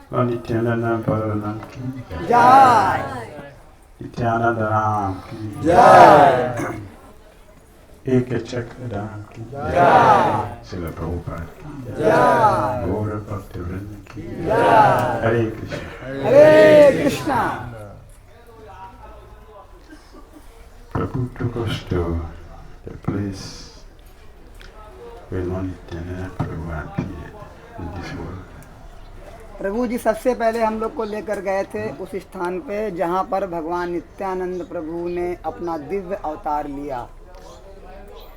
नित्यानंद परम की जय। नित्यानंद राम की जय। एक चक्र धाम की जय। श्रील प्रभुपाद की जय। गौर भक्तवृंद की जय। हरे कृष्ण। हरे Krishna. Prabhu took us to the place where Lord Nityananda Prabhu appeared in this world. प्रभु जी सबसे पहले हम लोग को लेकर गए थे उस स्थान पे जहाँ पर भगवान नित्यानंद प्रभु ने अपना दिव्य अवतार लिया।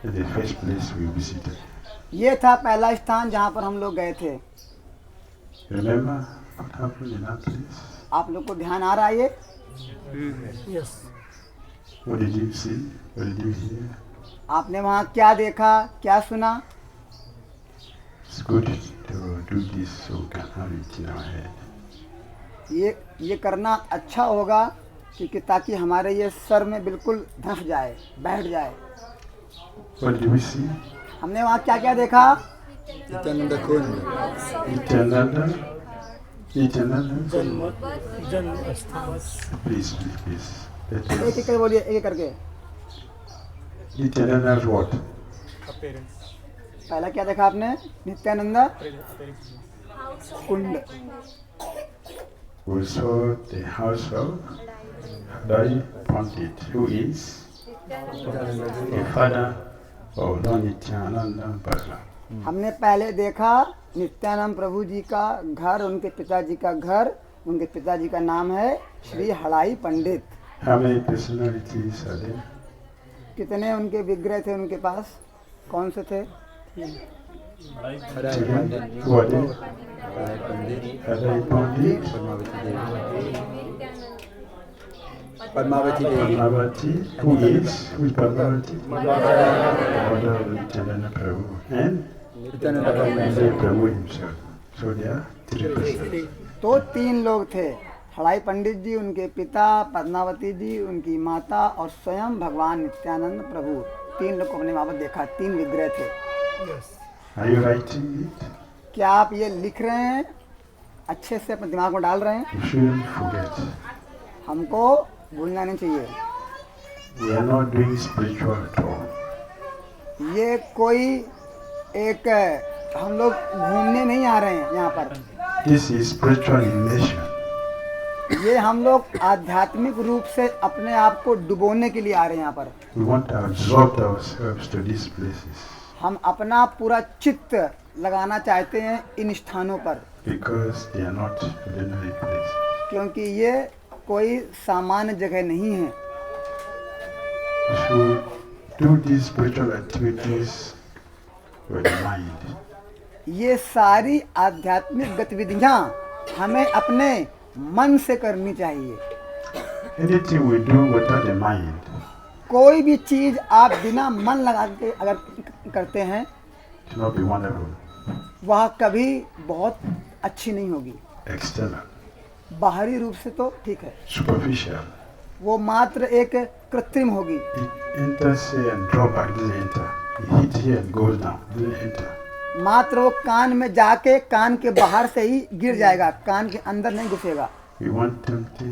It's the first place we visited. ये था पहला स्थान जहाँ पर हम लोग गए थे। Remember what happened in that place? आप लोग को ध्यान आ रहा है ये? Yes. What did you see? What did you hear? आपने वहाँ क्या देखा, क्या सुना? It's good to do this so we can have it in our head. ये करना अच्छा होगा क्योंकि ताकि हमारे ये सर में बिल्कुल धंस जाए, बैठ जाए। What did we see? हमने वहाँ क्या क्या देखा? Nityananda. जन्म स्थान। Please. एक एक करके बोलिए, एक एक करके। Nityananda's what? Appearance. पहला क्या देखा आपने? नित्यानंद कुंड। We saw the house of Hadai Pandit, who is the father of Lord Nityananda Prabhu. हमने पहले देखा नित्यानंद प्रभु जी का घर, उनके पिताजी का घर। उनके पिताजी का नाम है श्री हड़ाई पंडित। How many personalities are there? कितने उनके विग्रह थे उनके पास? कौन से थे? Who are they? Hadai Pandit, Padmavati Devi. Padmavati, who is Padmavati? Mother of Nityananda Prabhu, and Nityananda Prabhu. Nityananda Prabhu himself. So there are three persons. तो तीन लोग थे, हड़ाई पंडित जी, उनके पिता, पद्मावती जी उनकी माता और स्वयं भगवान नित्यानंद प्रभु। तीन लोग को हमने वहाँ पर देखा, तीन विग्रह थे। Are you writing it? क्या आप ये लिख रहे हैं? अच्छे से अपने दिमाग में डाल रहे हैं? You shouldn't forget. हमको भूलना नहीं चाहिए। We are not doing spiritual at all. ये कोई एक हम लोग घूमने नहीं आ रहे हैं यहाँ पर। This is spiritual immersion. ये हम लोग आध्यात्मिक रूप से अपने आप को डुबोने के लिए आ रहे हैं यहाँ पर। We want to absorb ourselves to these places हम अपना पूरा चित्त लगाना चाहते हैं इन स्थानों पर, because they are not ordinary places. क्योंकि ये कोई सामान्य जगह नहीं है। So do these spiritual activities with the mind. ये सारी आध्यात्मिक गतिविधियाँ हमें अपने मन से करनी चाहिए। Anything we do without the mind, कोई भी चीज़ आप बिना मन लगा के अगर करते हैं it will not be wonderful. वह कभी बहुत अच्छी नहीं होगी। External, बाहरी रूप से तो ठीक है, superficial. वो मात्र एक कृत्रिम होगी। It enters here and drop back, doesn't enter. It hits here and goes down, doesn't enter. मात्र वो कान में जाके कान के बाहर से ही गिर जाएगा, कान के अंदर नहीं घुसेगा। We want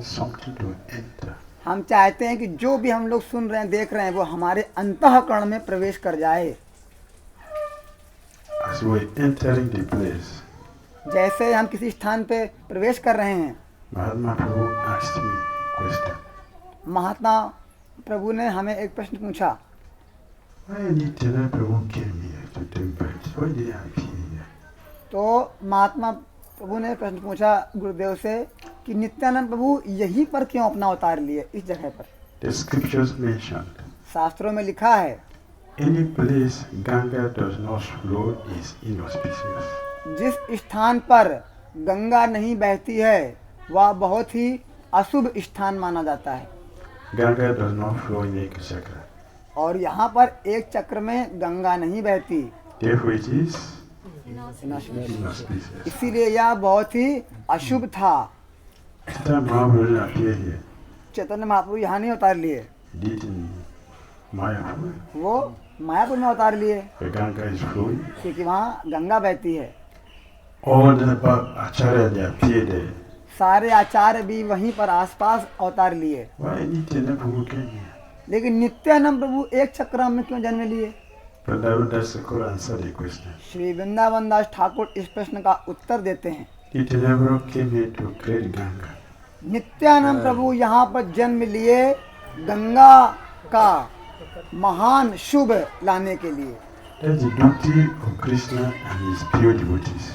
something to enter. हम चाहते हैं कि जो भी हम लोग सुन रहे हैं, देख रहे हैं, वो हमारे अंतःकरण में प्रवेश कर जाए। As we're entering the place, जैसे हम किसी स्थान पे प्रवेश कर रहे हैं, Mahatma Prabhu asked me a question. महात्मा प्रभु ने हमें एक प्रश्न पूछा, Why Nityananda Prabhu came here to take birth? Why did he appear here? तो महात्मा प्रभु ने प्रश्न पूछा गुरुदेव से कि नित्यानंद प्रभु यहीं पर क्यों अपना अवतार लिए, इस जगह पर? The scriptures mentioned, शास्त्रों में लिखा है, any place Ganga does not flow is inauspicious. जिस स्थान पर गंगा नहीं बहती है वह बहुत ही अशुभ स्थान माना जाता है। Ganga does not flow in Ekachakra. और यहाँ पर एक चक्र में गंगा नहीं बहती, Therefore it is inauspicious. inauspicious. इसीलिए यह बहुत ही अशुभ था। Chaitanya Mahaprabhu didn't appear here. Chaitanya Mahaprabhu यहाँ नहीं उतार लिए, He did in Mayapur. वो मायापुर में उतार लिए, The Ganga is flowing. क्योंकि वहाँ गंगा बहती है। All the Acharya, they appear there. सारे आचार्य भी वहीं पर आसपास अवतार लिए, Why Nityananda Prabhu came here? लेकिन नित्यानंद प्रभु एक चक्र में क्यों जन्म लिए? Vrindavan Das Thakur answered the question. Shri Vrindavan दास ठाकुर इस प्रश्न का उत्तर देते हैं। Nityananda Prabhu came here to create Ganga. Nityanand प्रभु यहाँ पर जन्म लिए गंगा का महान शुभ लाने के लिए। That's the duty of Krishna and his pure devotees.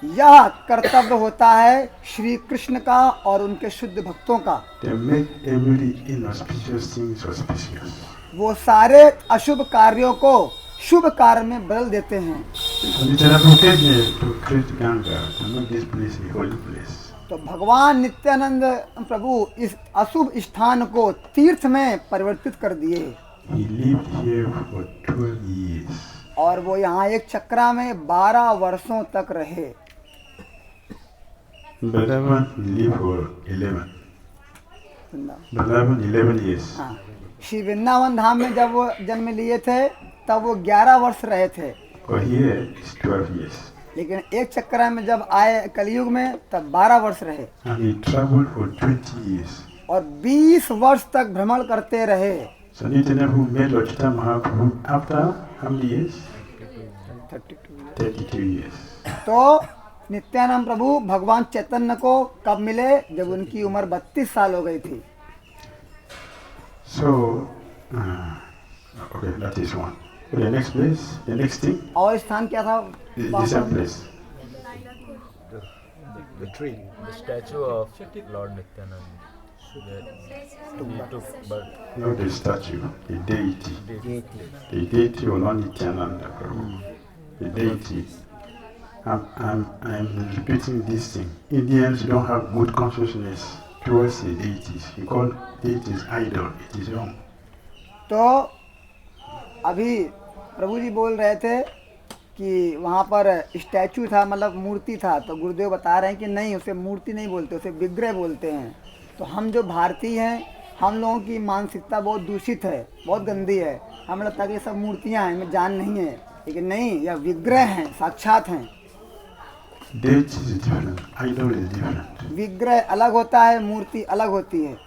यह कर्तव्य होता है श्री कृष्ण का और उनके शुद्ध भक्तों का। They make every inauspicious thing auspicious. वो सारे अशुभ कार्यों को शुभ कार्य में बदल देते हैं। So Nityananda Prabhu came here to create Ganga, to make this place a holy place. तो भगवान नित्यानंद प्रभु इस अशुभ स्थान को तीर्थ में परिवर्तित कर दिए He lived here for 12 years. और वो यहाँ एक चक्रा में 12 वर्षों तक रहे। Vrindavan lived for 11. Vrindavan 11 years. हाँ, श्री वृंदावन धाम में जब वो जन्म लिए थे तब वो 11 वर्ष रहे थे, For here is 12 years. लेकिन एक चक्रा में जब आए कलयुग में तब 12 वर्ष रहे And he traveled for 20 years. और 20 वर्ष तक भ्रमण करते रहे। So Nityananda Prabhu met Lord Chaitanya Mahaprabhu after how many years? 32 years. तो नित्यानंद प्रभु भगवान चैतन्य को कब मिले? जब उनकी उम्र 32 साल हो गई थी। So, okay, that is one. The next place, the next thing, और स्थान क्या था? the same place. The tree, the statue of Lord Nityananda. He took birth. Not the statue, the deity. The deity of Lord Nityananda Prabhu. The deity. I'm repeating this thing. Indians don't have good consciousness towards the deities. You call deities idol. It is wrong. तो अभी प्रभु जी बोल रहे थे कि वहाँ पर statue था, मतलब मूर्ति था, तो गुरुदेव बता रहे हैं कि नहीं, उसे मूर्ति नहीं बोलते, उसे विग्रह बोलते हैं। तो हम जो भारतीय हैं, हम लोगों की मानसिकता बहुत दूषित है, बहुत गंदी है। हमें लगता है कि ये सब मूर्तियाँ हैं, इनमें जान नहीं है, लेकिन नहीं, यह विग्रह हैं, साक्षात हैं। Deity is different. Idol is different. विग्रह अलग होता है, मूर्ति अलग होती है।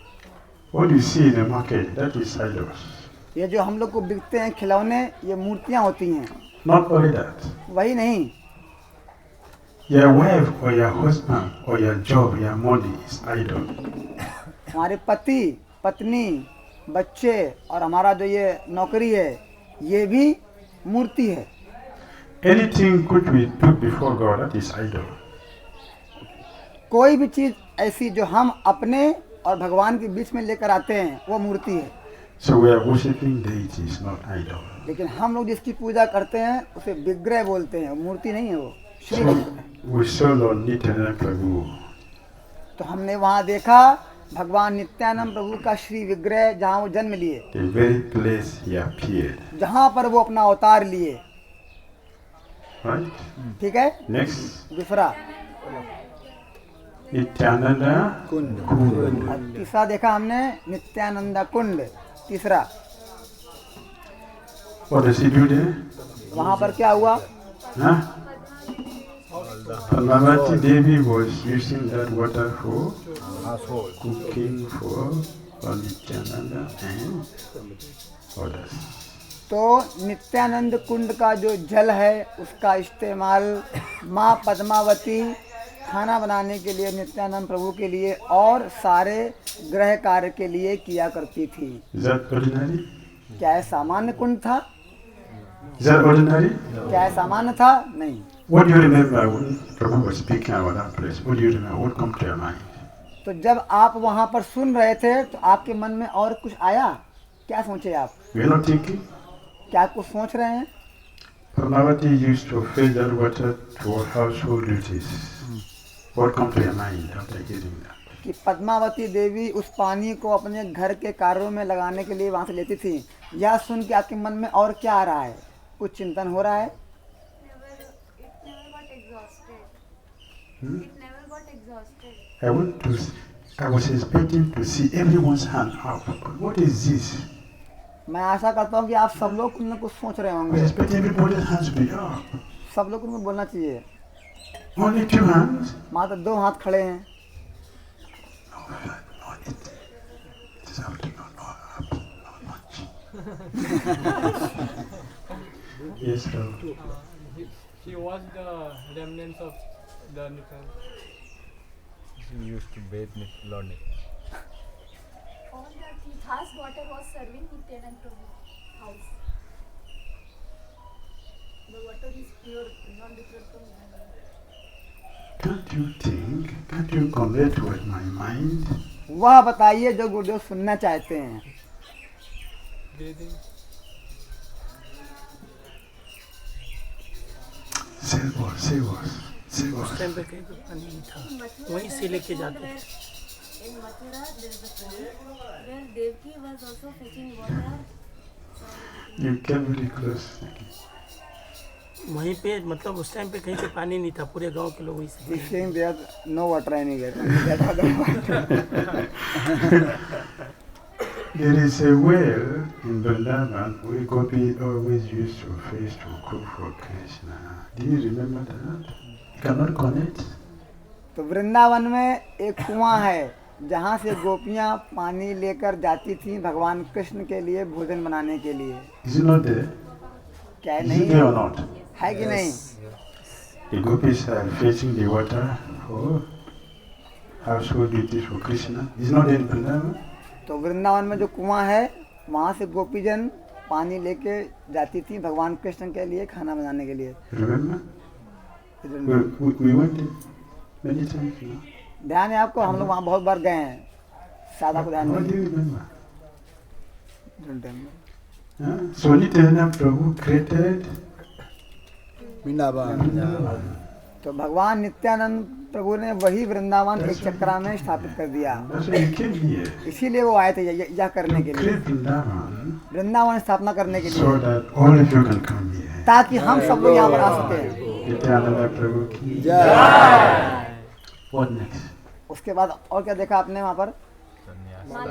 What you see in the market, that is idols. ये जो हम लोग को बिकते हैं खिलौने, ये मूर्तियाँ होती हैं। Not only that. वही नहीं, Your wife or your husband or your job, your money is idol. हमारे पति, पत्नी, बच्चे और हमारा जो ये नौकरी है, ये भी मूर्ति है। Anything good we put before God, that is idol. कोई भी चीज़ ऐसी जो हम अपने और भगवान के बीच में लेकर आते हैं, वो मूर्ति है। So we are worshiping deities, not idol. लेकिन हम लोग जिसकी पूजा करते हैं उसे विग्रह बोलते हैं, मूर्ति नहीं है, वो श्री विग्रह है। We saw Lord Nityananda Prabhu. तो हमने वहाँ देखा भगवान नित्यानंद प्रभु का श्री विग्रह, जहाँ वो जन्म लिए, The very place he appeared. जहाँ पर वो अपना अवतार लिए। Right? ठीक है। Next, दूसरा, Nityananda कुंड Kund. तीसरा देखा हमने नित्यानंद कुंड। तीसरा, What does he do there? वहाँ पर क्या हुआ? Huh? Padmavati Devi was using that water for Household. cooking for Lord Nityananda and others. तो नित्यानंद कुंड का जो जल है उसका इस्तेमाल माँ पद्मावती खाना बनाने के लिए, नित्यानंद प्रभु के लिए और सारे गृह कार्य के लिए किया करती थी। Is that ordinary? क्या यह सामान्य कुंड था? Is that ordinary? क्या यह सामान्य था? नहीं। What do you remember when Prabhu was speaking about that place? What do you remember? What come to your mind? तो जब आप वहाँ पर सुन रहे थे तो आपके मन में और कुछ आया? क्या सोचे आप? We are not thinking. क्या कुछ सोच रहे हैं? Padmavati used to fill that water for household duties. What come to your mind after hearing that? कि पद्मावती देवी उस पानी को अपने घर के कार्यों में लगाने के लिए वहाँ से लेती थी। यह सुन के आपके मन में और क्या आ रहा है? कुछ चिंतन हो रहा है? It never got exhausted. I was expecting to see everyone's hand up. But what is this? मैं आशा करता हूँ कि आप सब लोग कुछ न कुछ सोच रहे I was होंगे। expecting everybody's hands to be up. सब लोग उनको बोलना चाहिए। Only two hands? मात्र 2 हाथ खड़े हैं। No, it is out of not much. Yes, Prabhu. She washed the remnants of the Nepal. She used to bathe Lord Nityananda. All the Tithas water was serving Nityanand Prabhu's house. The water is pure, non-different from Ganga. Can't you convey to my mind? वह बताइए जो गुरुदेव सुनना चाहते हैं। Bathing. Say what? उस time पे कहीं पे पानी नहीं था, वहीं से लेके जाते थे। In Mathura, there is a pool where Devki was also fetching water. You came very close. वहीं पे मतलब उस टाइम पे कहीं पे पानी नहीं था, पूरे गांव के लोग वहीं से। He's saying there no water anywhere. That other water. There is a well in Vrindavan where Gopi always used to face to cook for Krishna. Do you remember that? You cannot connect? तो वृंदावन में एक कुआं है जहाँ से गोपियाँ पानी लेकर जाती थी भगवान कृष्ण के लिए भोजन बनाने के लिए। Is it not there? क्या है? Is नहीं it there or not? है कि नहीं? The gopis are fetching the water for household duties for Krishna. Is not there in Vrindavan? तो वृंदावन में जो कुआं है वहाँ से गोपीजन पानी लेके जाती थी भगवान कृष्ण के लिए खाना बनाने के लिए। Remember? We went there many times. No? ध्यान है आपको? हम लोग वहाँ बहुत बार गए हैं। सादा को ध्यान What do नहीं। you remember? Don't remember. So Nityananda Prabhu created Vrindavan. तो भगवान नित्यानंद प्रभु ने वही वृंदावन एक चक्रा में स्थापित कर दिया। That's why he came here. इसीलिए वो आए थे यह करने के लिए, Create Vrindavan वृंदावन स्थापना करने के so लिए, that all of you can come here. ताकि हम सब लोग यहाँ पर आ सके। Nityananda Prabhu ki जय। What next? उसके बाद और क्या देखा आपने वहाँ पर? One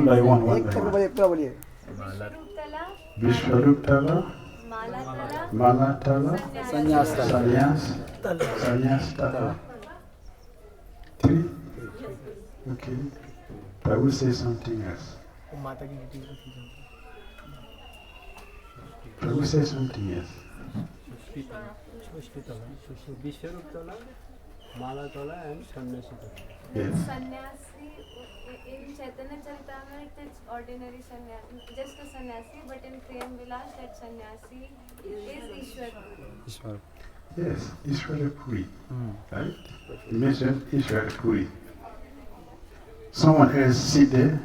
by one, one एक by तक one. बोलिए, पूरा बोलिए। Tala, Vishwarup Tala, Mala Tala, Mala Tala, संन्यास तला। Sannyas Tala. 3? Okay. Prabhu say something else. माता की बेटी को थी। Prabhu say something else. विश्वरूप तला, माला तला and सन्यासी तला. Yes. sannyasi. In Chaitanya Charitamrita, it's ordinary sannyasi, just a sannyasi, but in Prem Vilas, that sannyasi is Ishwar. Yes, Ishwara Puri. Right? You mentioned Ishwara Puri. Someone else sit there.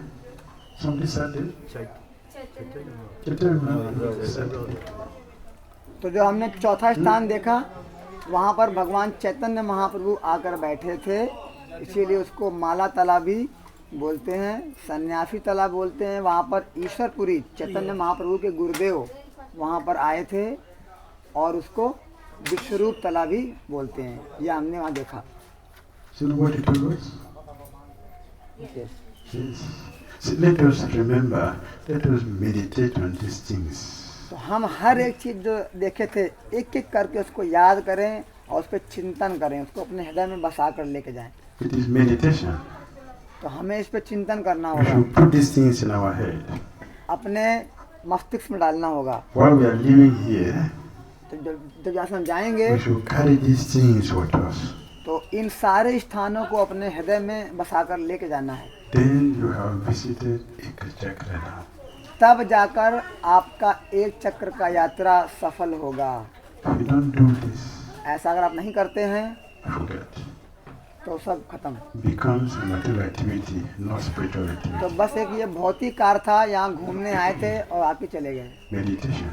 Somebody sat there. Chaitanya. Chaitanya Mahaprabhu sat there. तो जो हमने चौथा स्थान देखा वहाँ पर भगवान चैतन्य महाप्रभु आकर बैठे थे, इसीलिए उसको माला तला भी बोलते हैं, सन्यासी तला बोलते हैं। वहाँ पर ईश्वरपुरी चैतन्य महाप्रभु के गुरुदेव वहाँ पर आए थे और उसको विश्वरूप तला भी बोलते हैं। यह हमने वहाँ देखा। So what it was? Yes. So let us remember, let us meditate on these things. तो हम हर एक चीज़ जो देखे थे एक एक करके उसको याद करें और उस पर चिंतन करें, उसको अपने हृदय में बसा कर लेके जाएं। It is meditation. तो हमें इस पर चिंतन करना We होगा, should put these things in our head. अपने मस्तिष्क में डालना होगा। While we are living here, तो जब जहाँ से हम जाएंगे we should carry these things with us. तो इन सारे स्थानों को अपने हृदय में बसा कर लेके जाना है। Then you have visited Ekachakra now. तब जाकर आपका एक चक्र का यात्रा सफल होगा। If you don't do this, ऐसा अगर आप नहीं करते हैं forget. तो सब खत्म। Becomes a material activity, not spiritual activity. तो बस एक ये भौतिक कार्य था, यहाँ घूमने आए थे और आप ही चले गए। Meditation,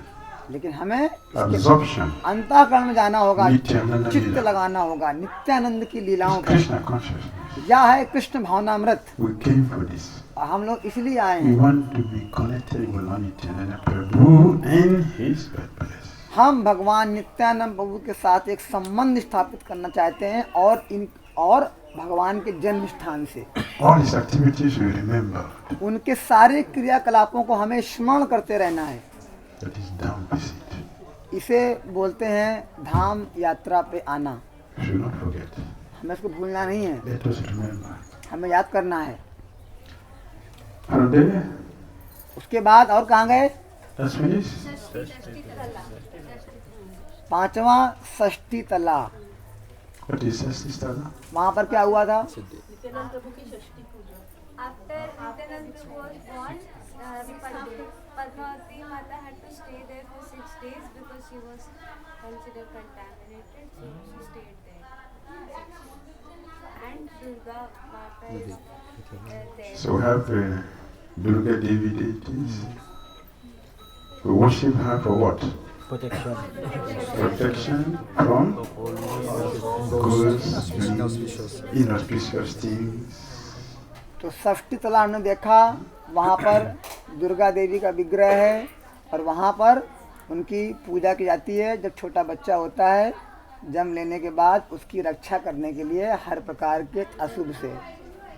लेकिन हमें इसके absorption, अंतःकरण में जाना होगा, नित्यानंद चित्त लीला। लगाना होगा नित्यानंद की लीलाओं पर। Krishna consciousness. यह है Krishna भावनामृत। We came for this. हम लोग इसलिए आए We हैं, want to be connected with Lord Nityananda Prabhu and his birthplace. हम भगवान नित्यानंद प्रभु के साथ एक संबंध स्थापित करना चाहते हैं और भगवान के जन्म स्थान से All his activities we remember. उनके सारे क्रियाकलापों को हमें स्मरण करते रहना है। That is down visit. इसे बोलते हैं धाम यात्रा पे आना। Should not forget. हमें इसको भूलना नहीं है, Let us remember. हमें याद करना है। From there, उसके बाद और कहाँ गए? that's finished. पांचवा षष्ठी तला। What is Sastistana? वहाँ पर क्या हुआ था? After Nityanand Prabhu was born, Padmavati Mata had to stay there for 6 days because she was considered contaminated, so she stayed there. And Durga Mata is there. So we have Durga Devi deities. We worship her for what? Protection from goods, inauspicious things. तो षष्ठी तला हमने देखा, वहाँ पर दुर्गा देवी का विग्रह है और वहाँ पर उनकी पूजा की जाती है। जब छोटा बच्चा होता है, जन्म लेने के बाद उसकी रक्षा करने के लिए हर प्रकार के अशुभ से।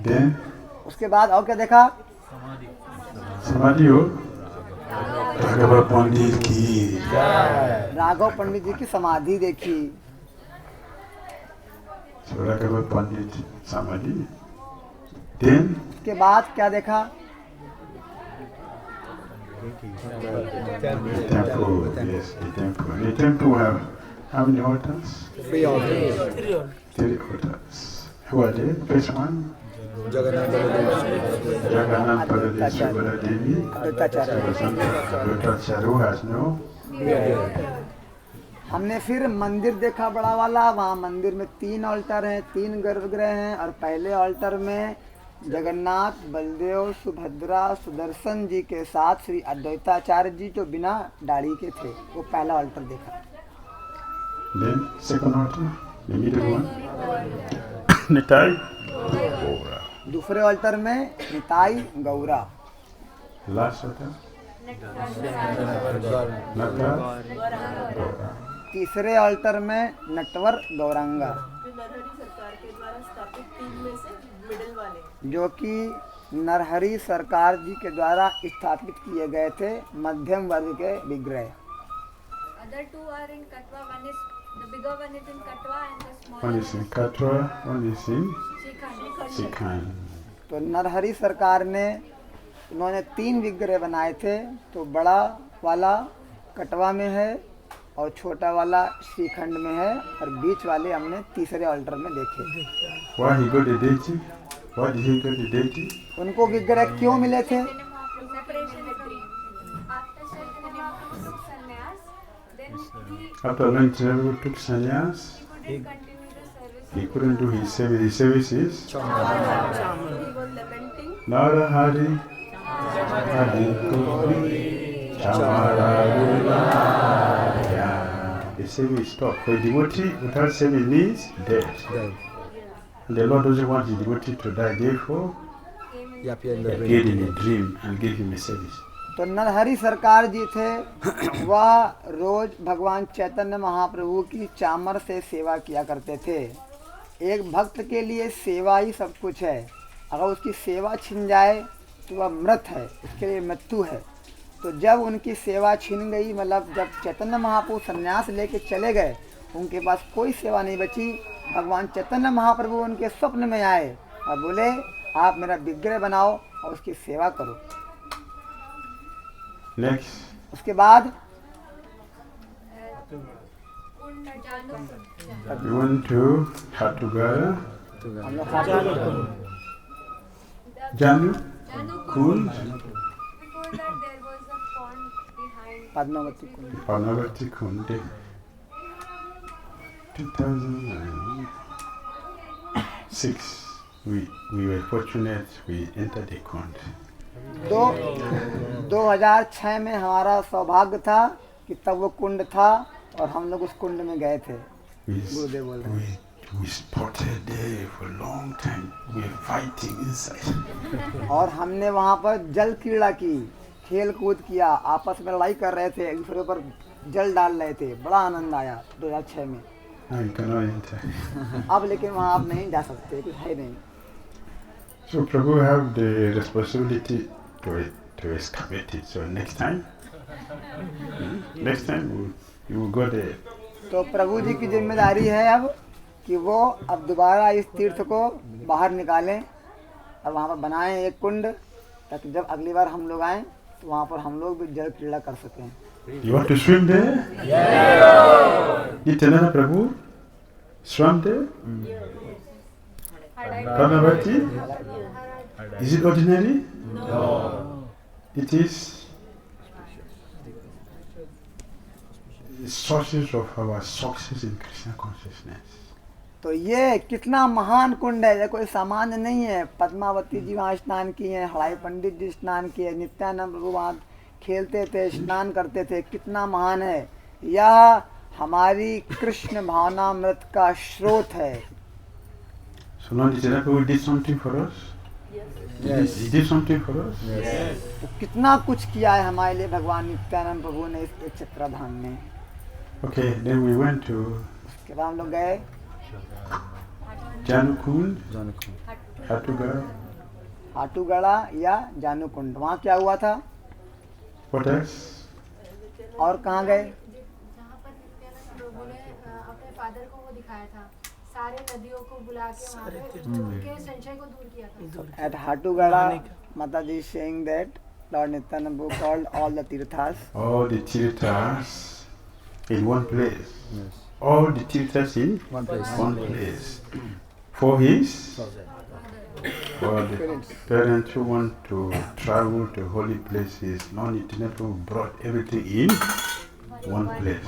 Then उसके बाद और क्या देखा? समाधि हो राघव पंडित की राघव पंडित जी की समाधि देखी। So राघव पंडित समाधि। Then उसके बाद क्या देखा? the temple, yes, the temple. The temple have how many altars? 3 altars. 3 altars. Who are they? First one, Jagannath Jagannath Baladev Subala Devi. Advaitacharya who has no. हमने फिर मंदिर देखा बड़ा वाला। वहाँ मंदिर में 3 ऑल्टर हैं, 3 गर्भगृह हैं और पहले ऑल्टर में जगन्नाथ, बलदेव, सुभद्रा, सुदर्शन जी के साथ श्री अद्वैताचार्य जी जो बिना दाढ़ी के थे, वो पहला ऑल्टर देखा। Then second altar, the middle one, Nitai. दूसरे ऑल्टर में Nitai Gaura. Last altar, Nata. तीसरे ऑल्टर में नटवर गौरांगा, जो कि नरहरि सरकार जी के द्वारा स्थापित किए गए थे, मध्यम वर्ग के विग्रह। Other two are in Katwa. One is the bigger one is in Katwa and the smaller One is in Katwa, one is in Shikhan. Sikhan. तो नरहरि सरकार ने उन्होंने 3 विग्रह बनाए थे। तो बड़ा वाला कटवा में है और छोटा वाला श्रीखंड में है और बीच वाले हमने तीसरे ऑल्टर में देखे। Why he got the deity? Why did he get the deity? उनको विग्रह क्यों मिले थे? Separation from after Chaitanya Mahaprabhu took sannyas, then After Lord Chaitanya took sannyas, he couldn't continue the service. he couldn't do his service. His services. He was lamenting. Nara Hari Hari Kuri Chamara Gulaya. The service stopped. For a devotee without service means dead. And the Lord doesn't want his devotee to die. Therefore, He appeared in he the appeared dream. in a dream and gave him a service. तो नरहरि सरकार जी थे, वह रोज भगवान चैतन्य महाप्रभु की चामर से सेवा किया करते थे। एक भक्त के लिए सेवा ही सब कुछ है। अगर उसकी सेवा छिन जाए तो वह मृत है, उसके लिए मृत्यु है। तो जब उनकी सेवा छिन गई, मतलब जब चैतन्य महाप्रभु संन्यास लेके चले गए, उनके पास कोई सेवा नहीं बची। भगवान चैतन्य महाप्रभु उनके स्वप्न में आए और बोले, आप मेरा विग्रह बनाओ और उसकी सेवा करो। Next, उसके बाद we went to Hatugara, हम लोग Janu, Kund, Before that, there was a pond behind. Padmavati Kund. Panagati Kunde. 2006, we were fortunate, we entered the Kund. 2006 में हमारा सौभाग्य था कि तब वो कुंड था और हम लोग उस कुंड में गए थे। गुरुदेव बोल रहे हैं। We spotted there for a long time. We were fighting inside. और हमने वहाँ पर जल क्रीड़ा की, खेल कूद किया, आपस में लड़ाई कर रहे थे, एक दूसरे पर जल डाल रहे थे। बड़ा आनंद आया 2006 में। Now you cannot enter. अब लेकिन वहाँ आप नहीं जा सकते, कुछ है नहीं। So Prabhu have the responsibility to excavate it. So next time You will go there. तो प्रभु जी की जिम्मेदारी है अब कि वो अब दोबारा इस तीर्थ को बाहर निकालें और वहाँ पर बनाएं एक कुंड, ताकि जब अगली बार हम लोग आएं तो वहाँ पर हम लोग भी जल क्रीड़ा कर सकें। You want to swim there? Yeah. Nityananda Prabhu swam there? Pranavati? Is it ordinary? No. It is sources of our success in Krishna consciousness. तो ये कितना महान कुंड है, ये कोई सामान्य नहीं है। पद्मावती जी वहाँ स्नान किए हैं, हड़ाई पंडित जी स्नान किए, नित्यानंद प्रभु वहाँ खेलते थे, स्नान करते थे। कितना महान है। यह हमारी कृष्ण भावनामृत का स्रोत है। So now Nityananda Prabhu did something for us? Yes. He did something for us? Yes. तो कितना कुछ किया है हमारे लिए भगवान नित्यानंद प्रभु ने इस चक्रधाम में। Okay, then we went to उसके बाद हम लोग गए Janukund, Hatugara. हाटूगढ़ा या जानुकुंड। वहाँ क्या हुआ था? What else? और कहाँ गए? जहाँ पर नित्यानंद प्रभु ने अपने फादर को वो दिखाया था, सारे नदियों को बुला के वहाँ पे उनके संशय को दूर किया था। At Hatugada, Mataji is saying that Lord Nityananda Prabhu called all the tirthas. All the tirthas in one place. Yes. All the tirthas in one place. For his for the parents who want to travel to holy places, Lord Nityananda Prabhu brought everything in one place.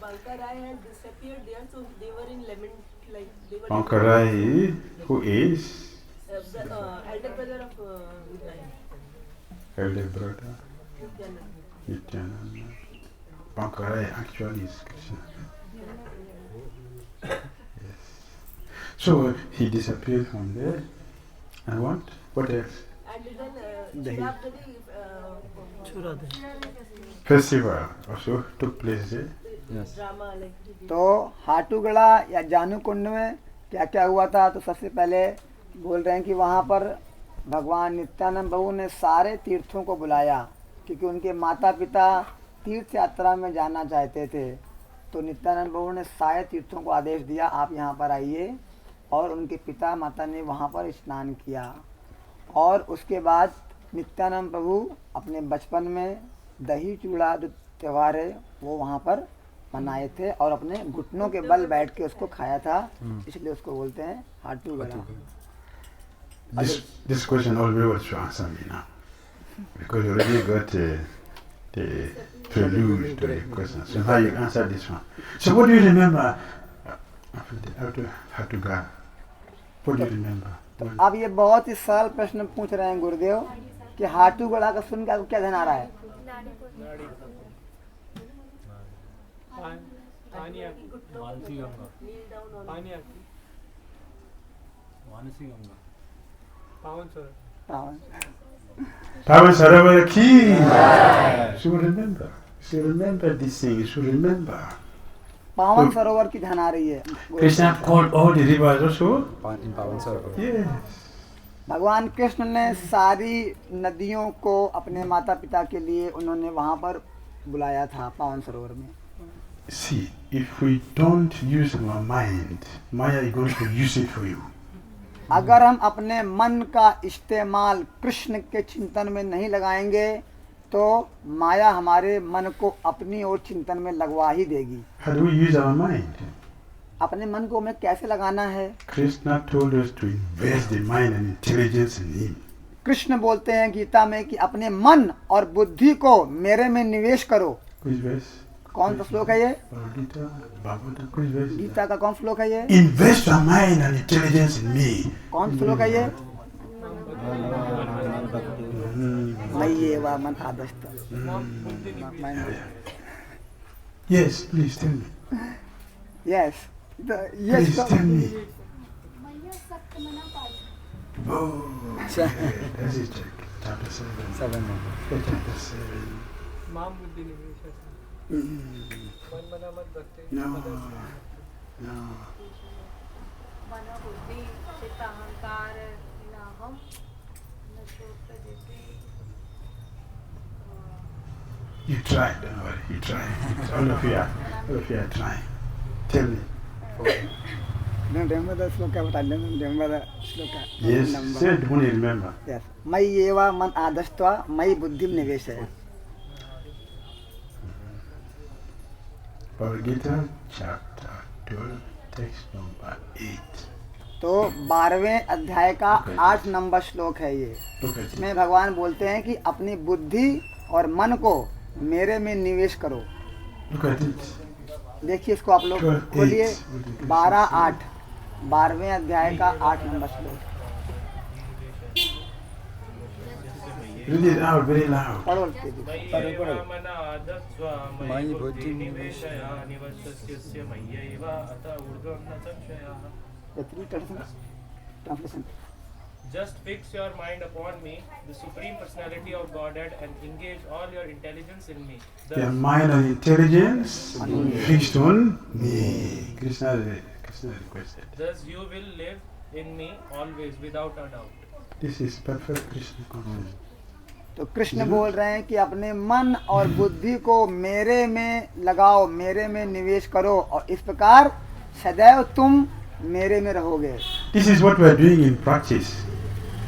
Bankarai had disappeared there, so they were in lament, like they were. Bankarai, who is Elder brother of Nityananda. elder brother Nityananda. Bankarai actually is Krishna. Yes. So he disappeared from there. And what? What else? And then Festival also took place there. drama like. तो हाटूगढ़ा या जानुकुंड में क्या क्या हुआ था? तो सबसे पहले बोल रहे हैं कि वहाँ पर भगवान नित्यानंद प्रभु ने सारे तीर्थों को बुलाया, क्योंकि उनके माता पिता तीर्थ यात्रा में जाना चाहते थे। तो नित्यानंद प्रभु ने सारे तीर्थों को आदेश दिया, आप यहाँ पर आइए, और उनके पिता माता ने वहाँ पर स्नान किया। और उसके बाद नित्यानंद प्रभु अपने बचपन में दही चूड़ा जो त्यौहार है वो वहाँ पर मनाए थे, और अपने घुटनों के बल बैठ के उसको खाया था, इसलिए उसको बोलते हैं हाटूगढ़ा। This question always wants to answer me now, because you already got the prelude to the question. So how you answer this one? So what do you remember after Hatugara? What do you remember? तो अब ये बहुत ही सरल प्रश्न पूछ रहे हैं गुरुदेव कि हाटूगढ़ा का सुन के आपको क्या ध्यान आ रहा है? पानी आती, मानसी गंगा, पानी आती, मानसी गंगा, पावन सरोवर, Pavan Sarovar Ki. You should remember. You should remember this thing. You should remember. पावन सरोवर की ध्यान आ रही है। Krishna called all the rivers also. In Pavan Sarovar. Yes. भगवान कृष्ण ने सारी नदियों को अपने माता पिता के लिए उन्होंने वहाँ पर बुलाया था पावन सरोवर में। See, if we don't use our mind, Maya is going to use it for you. अगर हम अपने मन का इस्तेमाल कृष्ण के चिंतन में नहीं लगाएंगे तो माया हमारे मन को अपनी ओर चिंतन में लगवा ही देगी। How do we use our mind? अपने मन को हमें कैसे लगाना है? Krishna told us to invest the mind and intelligence in Him. Krishna बोलते हैं गीता में कि अपने मन और बुद्धि को मेरे में निवेश करो। Which verse? कौन सा श्लोक है ये? Gita, Bhagavata, which verse? Gita का कौन श्लोक है ये? Invest your mind and intelligence in me. कौन श्लोक है ये? मय्ये वा मन आदस्त। Yes, please tell me. Yes. Please tell me. Oh, let's check. Chapter 7. Chapter 7. माम बुद्धि निवेश मन मना मत करते। No. मन बुद्धि चित्त अहंकार नाहम न शोक जैसे You try, don't worry. You try. All of you are trying. Tell me. remember the sloka, remember the sloka. Yes, say it when you remember. Yes. मयि एव मन आदष्ट्वा मयि बुद्धिं निवेशय. Bhagavad Gita, chapter 12, text number 8. तो 12वें अध्याय का 8 number श्लोक है ये. Look at it. इसमें भगवान बोलते हैं कि अपनी बुद्धि और मन को मेरे में निवेश करो. Look at it. देखिए इसको आप लोग खोलिए. 12:8 12वें अध्याय का 8 नंबर श्लोक. Read it out very loud. पढ़ो. मयि बुद्धिं translation. Just fix your mind upon me, the Supreme Personality of Godhead, and engage all your intelligence in me. Your mind and intelligence fixed on me. Krishna requested. Thus you will live in me always without a doubt. This is perfect Krishna consciousness. तो कृष्ण बोल रहे हैं कि अपने मन और बुद्धि को मेरे में लगाओ, मेरे में निवेश करो और इस प्रकार सदैव तुम मेरे में रहोगे. This is what we are doing in practice.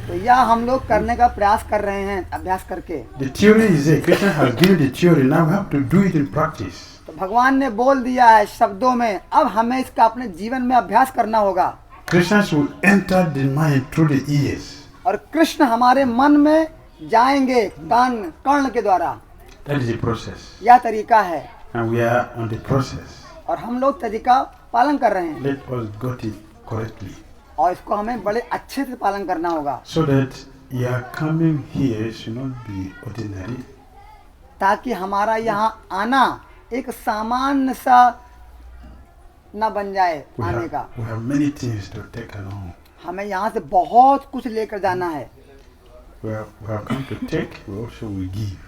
तो यह हम लोग करने का प्रयास कर रहे हैं अभ्यास करके. The theory is there. Krishna has given the theory. Now we have to do it in practice. तो भगवान ने बोल दिया है शब्दों में, अब हमें इसका अपने जीवन में अभ्यास करना होगा. Krishna will enter the mind through the ears. और कृष्ण हमारे मन में जाएंगे कर्ण के द्वारा. That is the process. यह तरीका है And we are on the process. और हम लोग तरीका पालन कर रहे हैं. Let us get it correctly. और इसको हमें बड़े अच्छे से पालन करना होगा So that your coming here should not be ordinary. ताकि हमारा यहाँ आना एक सामान्य सा न बन जाए. आने का We have many things to take along. हमें यहाँ से बहुत कुछ लेकर जाना है. We have come to take, we also will give.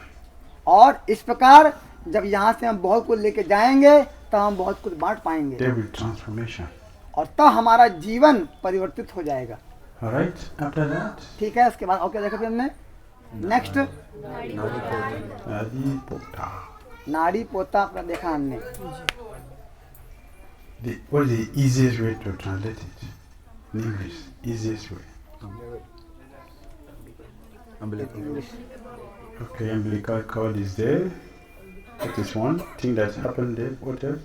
और इस प्रकार जब यहाँ से हम बहुत कुछ लेकर जाएंगे तो हम बहुत कुछ बांट पाएंगे There will be transformation. और तब हमारा जीवन परिवर्तित हो जाएगा. Alright, after that, ठीक है. उसके बाद और क्या देखा फिर हमने? Next Adi Pota. नाड़ी पोता अपना देखा हमने. What is the easiest way to translate it? In English, easiest way. Okay, umbilical cord is there. That is one thing that's happened there. What else?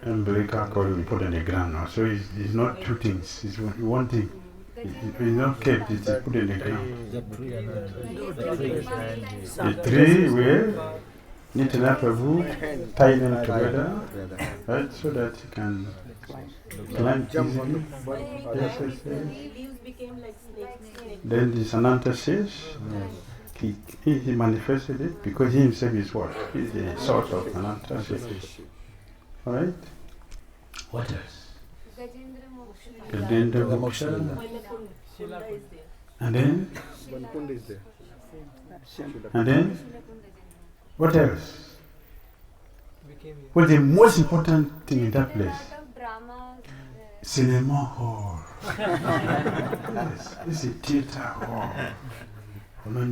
Umbilical cord we put on the ground now. So it's not two things. It's one thing. It's not kept. It's put in the ground. The three will knit it up a wood, tie them together, right, so that you can climb easily. Yes, yes, yes. Leaves became like snakes. Then the Sananta says, he manifested it because he himself is what? He's the source of Sananta. Alright? What else? Gajendra Moksha. And then? And then? What else? What's the most important thing in that place? Cinema hall. Yes, this is theater hall. Playing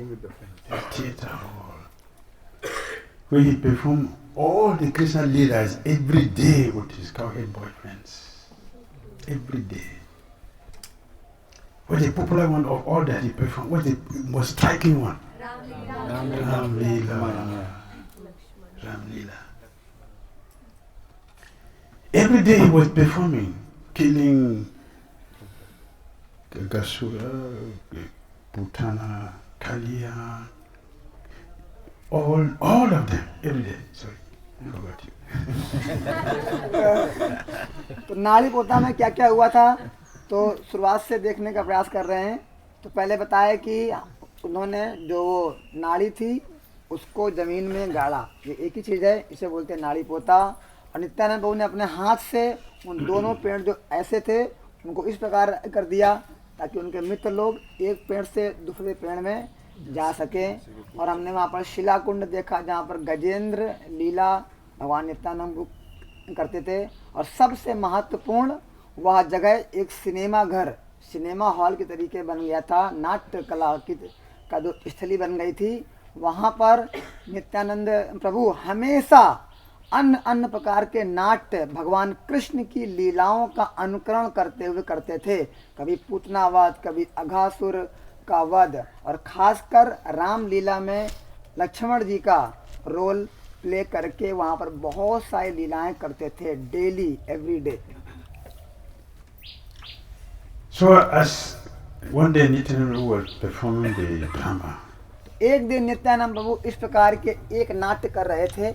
with the friends. Theater hall. Where he performed all the Krishna leaders every day with his cowhead boyfriends. Every day. What's the popular one of all that he performed? What's the most striking one? Ram Leela. Every day he was performing, killing Gasura, Putana, Kalia, all of them, every day. Sorry, I forgot you. तो नाड़ी पोता में क्या क्या हुआ था तो शुरुआत से देखने का प्रयास कर रहे हैं. तो पहले बताया कि उन्होंने जो नाड़ी थी उसको जमीन में गाड़ा. ये एक ही चीज़ है, इसे बोलते हैं नाड़ी पोता. और नित्यानंद प्रभु ने अपने हाथ से उन दोनों पेड़ जो ऐसे थे उनको इस प्रकार कर दिया ताकि उनके मित्र लोग एक पेड़ से दूसरे पेड़ में जा सकें. और हमने वहाँ पर शिलाकुंड देखा जहाँ पर गजेंद्र लीला भगवान नित्यानंद करते थे. और सबसे महत्वपूर्ण वह जगह एक सिनेमा घर सिनेमा हॉल के तरीके बन गया था, नाट्य कला की का जो स्थली बन गई थी, वहाँ पर नित्यानंद प्रभु हमेशा अन्य अन्य प्रकार के नाट्य भगवान कृष्ण की लीलाओं का अनुकरण करते हुए करते थे। कभी पूतना वध, कभी अघासुर का वध, और खासकर रामलीला में लक्ष्मण जी का रोल प्ले करके वहाँ पर बहुत सारी लीलाएं करते थे, daily every day. So as one day Nityananda was performing the drama, एक दिन नित्यानंद प्रभु इस प्रकार के एक नाट्य कर रहे थे।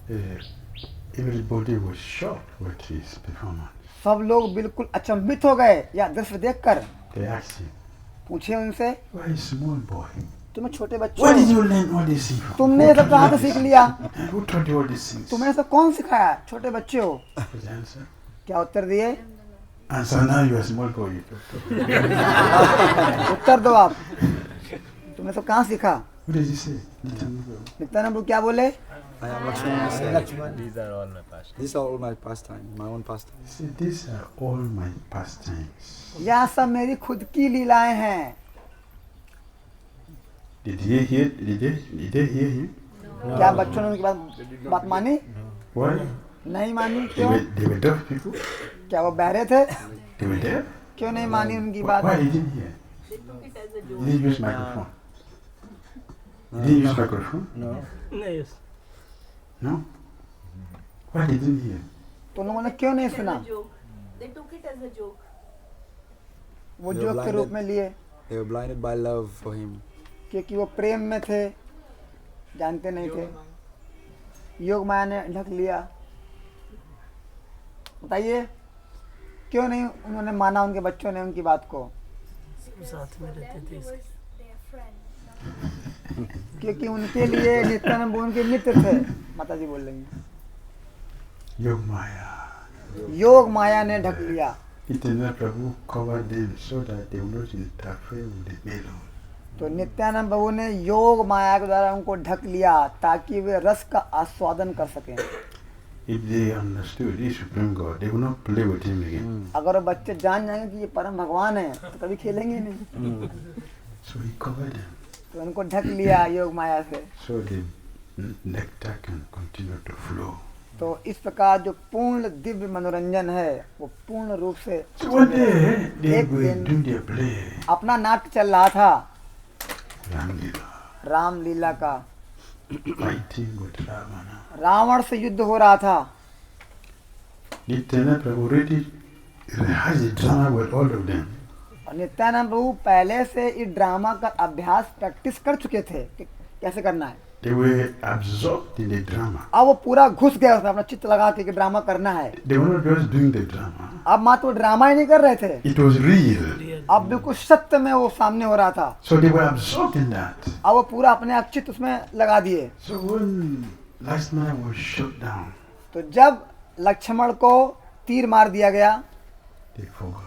everybody was shocked with his performance. सब लोग बिल्कुल अचंभित हो गए या दृश्य देखकर। They asked him, पूछे उनसे, "Why a small boy? तुम्हें छोटे बच्चे Where did हो, you learn all these things from? तुमने ये सब कहाँ से सीख लिया? Who taught you all these things?" तुम्हें सब कौन सिखाया? छोटे बच्चे हो। His answer, क्या उत्तर दिए? "Answer now, you are a small boy." उत्तर दो आप, तुमने सब कहाँ सीखा? What did he say? Nityananda. Nityanand प्रभु क्या बोले? I am Lakshman. These are all my past. These are all my pastime, my own pastime. He said, "These are all my pastimes." यह सब मेरी खुद की लीलाएं हैं। Did they hear him? क्या बच्चों ने उनकी बात मानी? Why? नहीं मानी। They क्यों? were deaf people. क्या वो बहरे थे? They were deaf. क्यों नहीं मानी उनकी Why बात? they didn't hear? They took it as a They joke. didn't use microphone. They didn't use microphone. No. No. Why they didn't hear? तो लोगों ने क्यों नहीं As सुना? a joke. They took it as a joke. वो They were joke के रूप में लिए, They were blinded by love for him. क्योंकि वो प्रेम में थे, जानते नहीं थे। योग माया ने ढक लिया। बताइए क्यों नहीं उन्होंने माना, उनके बच्चों ने उनकी बात को? क्योंकि उनके लिए नित्यानंद उनके मित्र थे। माता जी बोल रही हैं, Yoga Maya. योग माया ने ढक लिया। Nityananda Prabhu covered them so that they would not interfere with the melody. तो नित्यानंद प्रभु ने योग माया के द्वारा उनको ढक लिया ताकि वे रस का आस्वादन कर सकें। If they understood the Supreme God, they would not play with him again. अगर वो बच्चे जान जाएंगे कि ये परम भगवान है तो कभी खेलेंगे नहीं। So he covered them तो उनको ढक लिया योग माया से। so the nectar can continue to flow. तो इस प्रकार जो पूर्ण दिव्य मनोरंजन है वो पूर्ण रूप से So one day they एक were दिन doing their play, अपना नाट्य चल रहा था, Ramlila, रामलीला का। fighting with Ravana. रावण से युद्ध हो रहा था। Nityananda Prabhu already has a drama with all of them. और नित्यानंद प्रभु पहले से इस ड्रामा का अभ्यास प्रैक्टिस कर चुके थे कि कैसे करना है। They were absorbed in the drama. अब वो पूरा घुस गया उसमें, अपना चित्त लगा के कि ड्रामा करना है। They were not just doing the drama. अब मात्र वो ड्रामा ही नहीं कर रहे थे, It was real. अब बिल्कुल सत्य में वो सामने हो रहा था। So they were absorbed in that. अब वो पूरा अपने आप चित्त उसमें लगा दिए। So when Lakshmana was shot down, तो जब लक्ष्मण को तीर मार दिया गया, they forgot.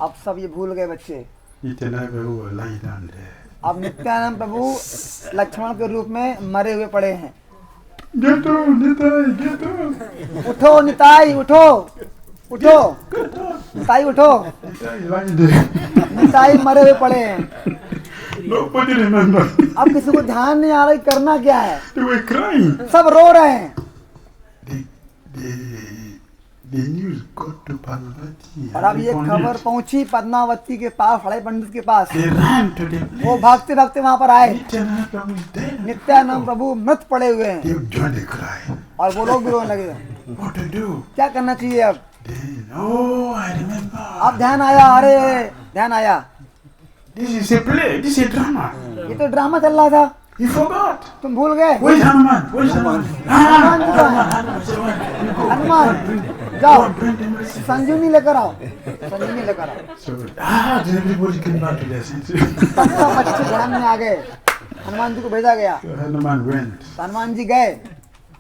अब सब ये भूल गए बच्चे। Nityananda Prabhu was lying down there. अब नित्यानंद प्रभु लक्ष्मण के रूप में मरे हुए पड़े हैं। Get up, Nitai, get up. उठो निताई, उठो उठो निताई, उठो। Nitai is lying there. Nitai मरे हुए पड़े हैं। Nobody remembered. अब किसी को ध्यान नहीं आ रहा कि करना क्या है, They were crying. सब रो रहे हैं। The news got to Parvati. और अब ये खबर पहुंची पद्मावती के पास, फड़े पंडित के पास। They ran to the place. वो भागते भागते वहां पर आए। Nityananda Prabhu is dead. Nityanand प्रभु मृत पड़े हुए हैं They joined the cry. और वो लोग भी रोने लगे। What to do? क्या करना चाहिए अब? Then, oh, I remember. अब ध्यान आया, अरे ध्यान आया, This is a play. This is a drama. ये तो ड्रामा चल रहा था, You forgot. तुम भूल गए। Where's Hanuman? Where's Hanuman? Hanuman ji का, हनुमान जाओ संजीवनी लेकर आओ, संजीवनी लेकर आओ। So, then everybody came back to their senses. सब बच्चे ध्यान में आ गए, हनुमान जी को भेजा गया। So Hanuman went, Hanuman ji गए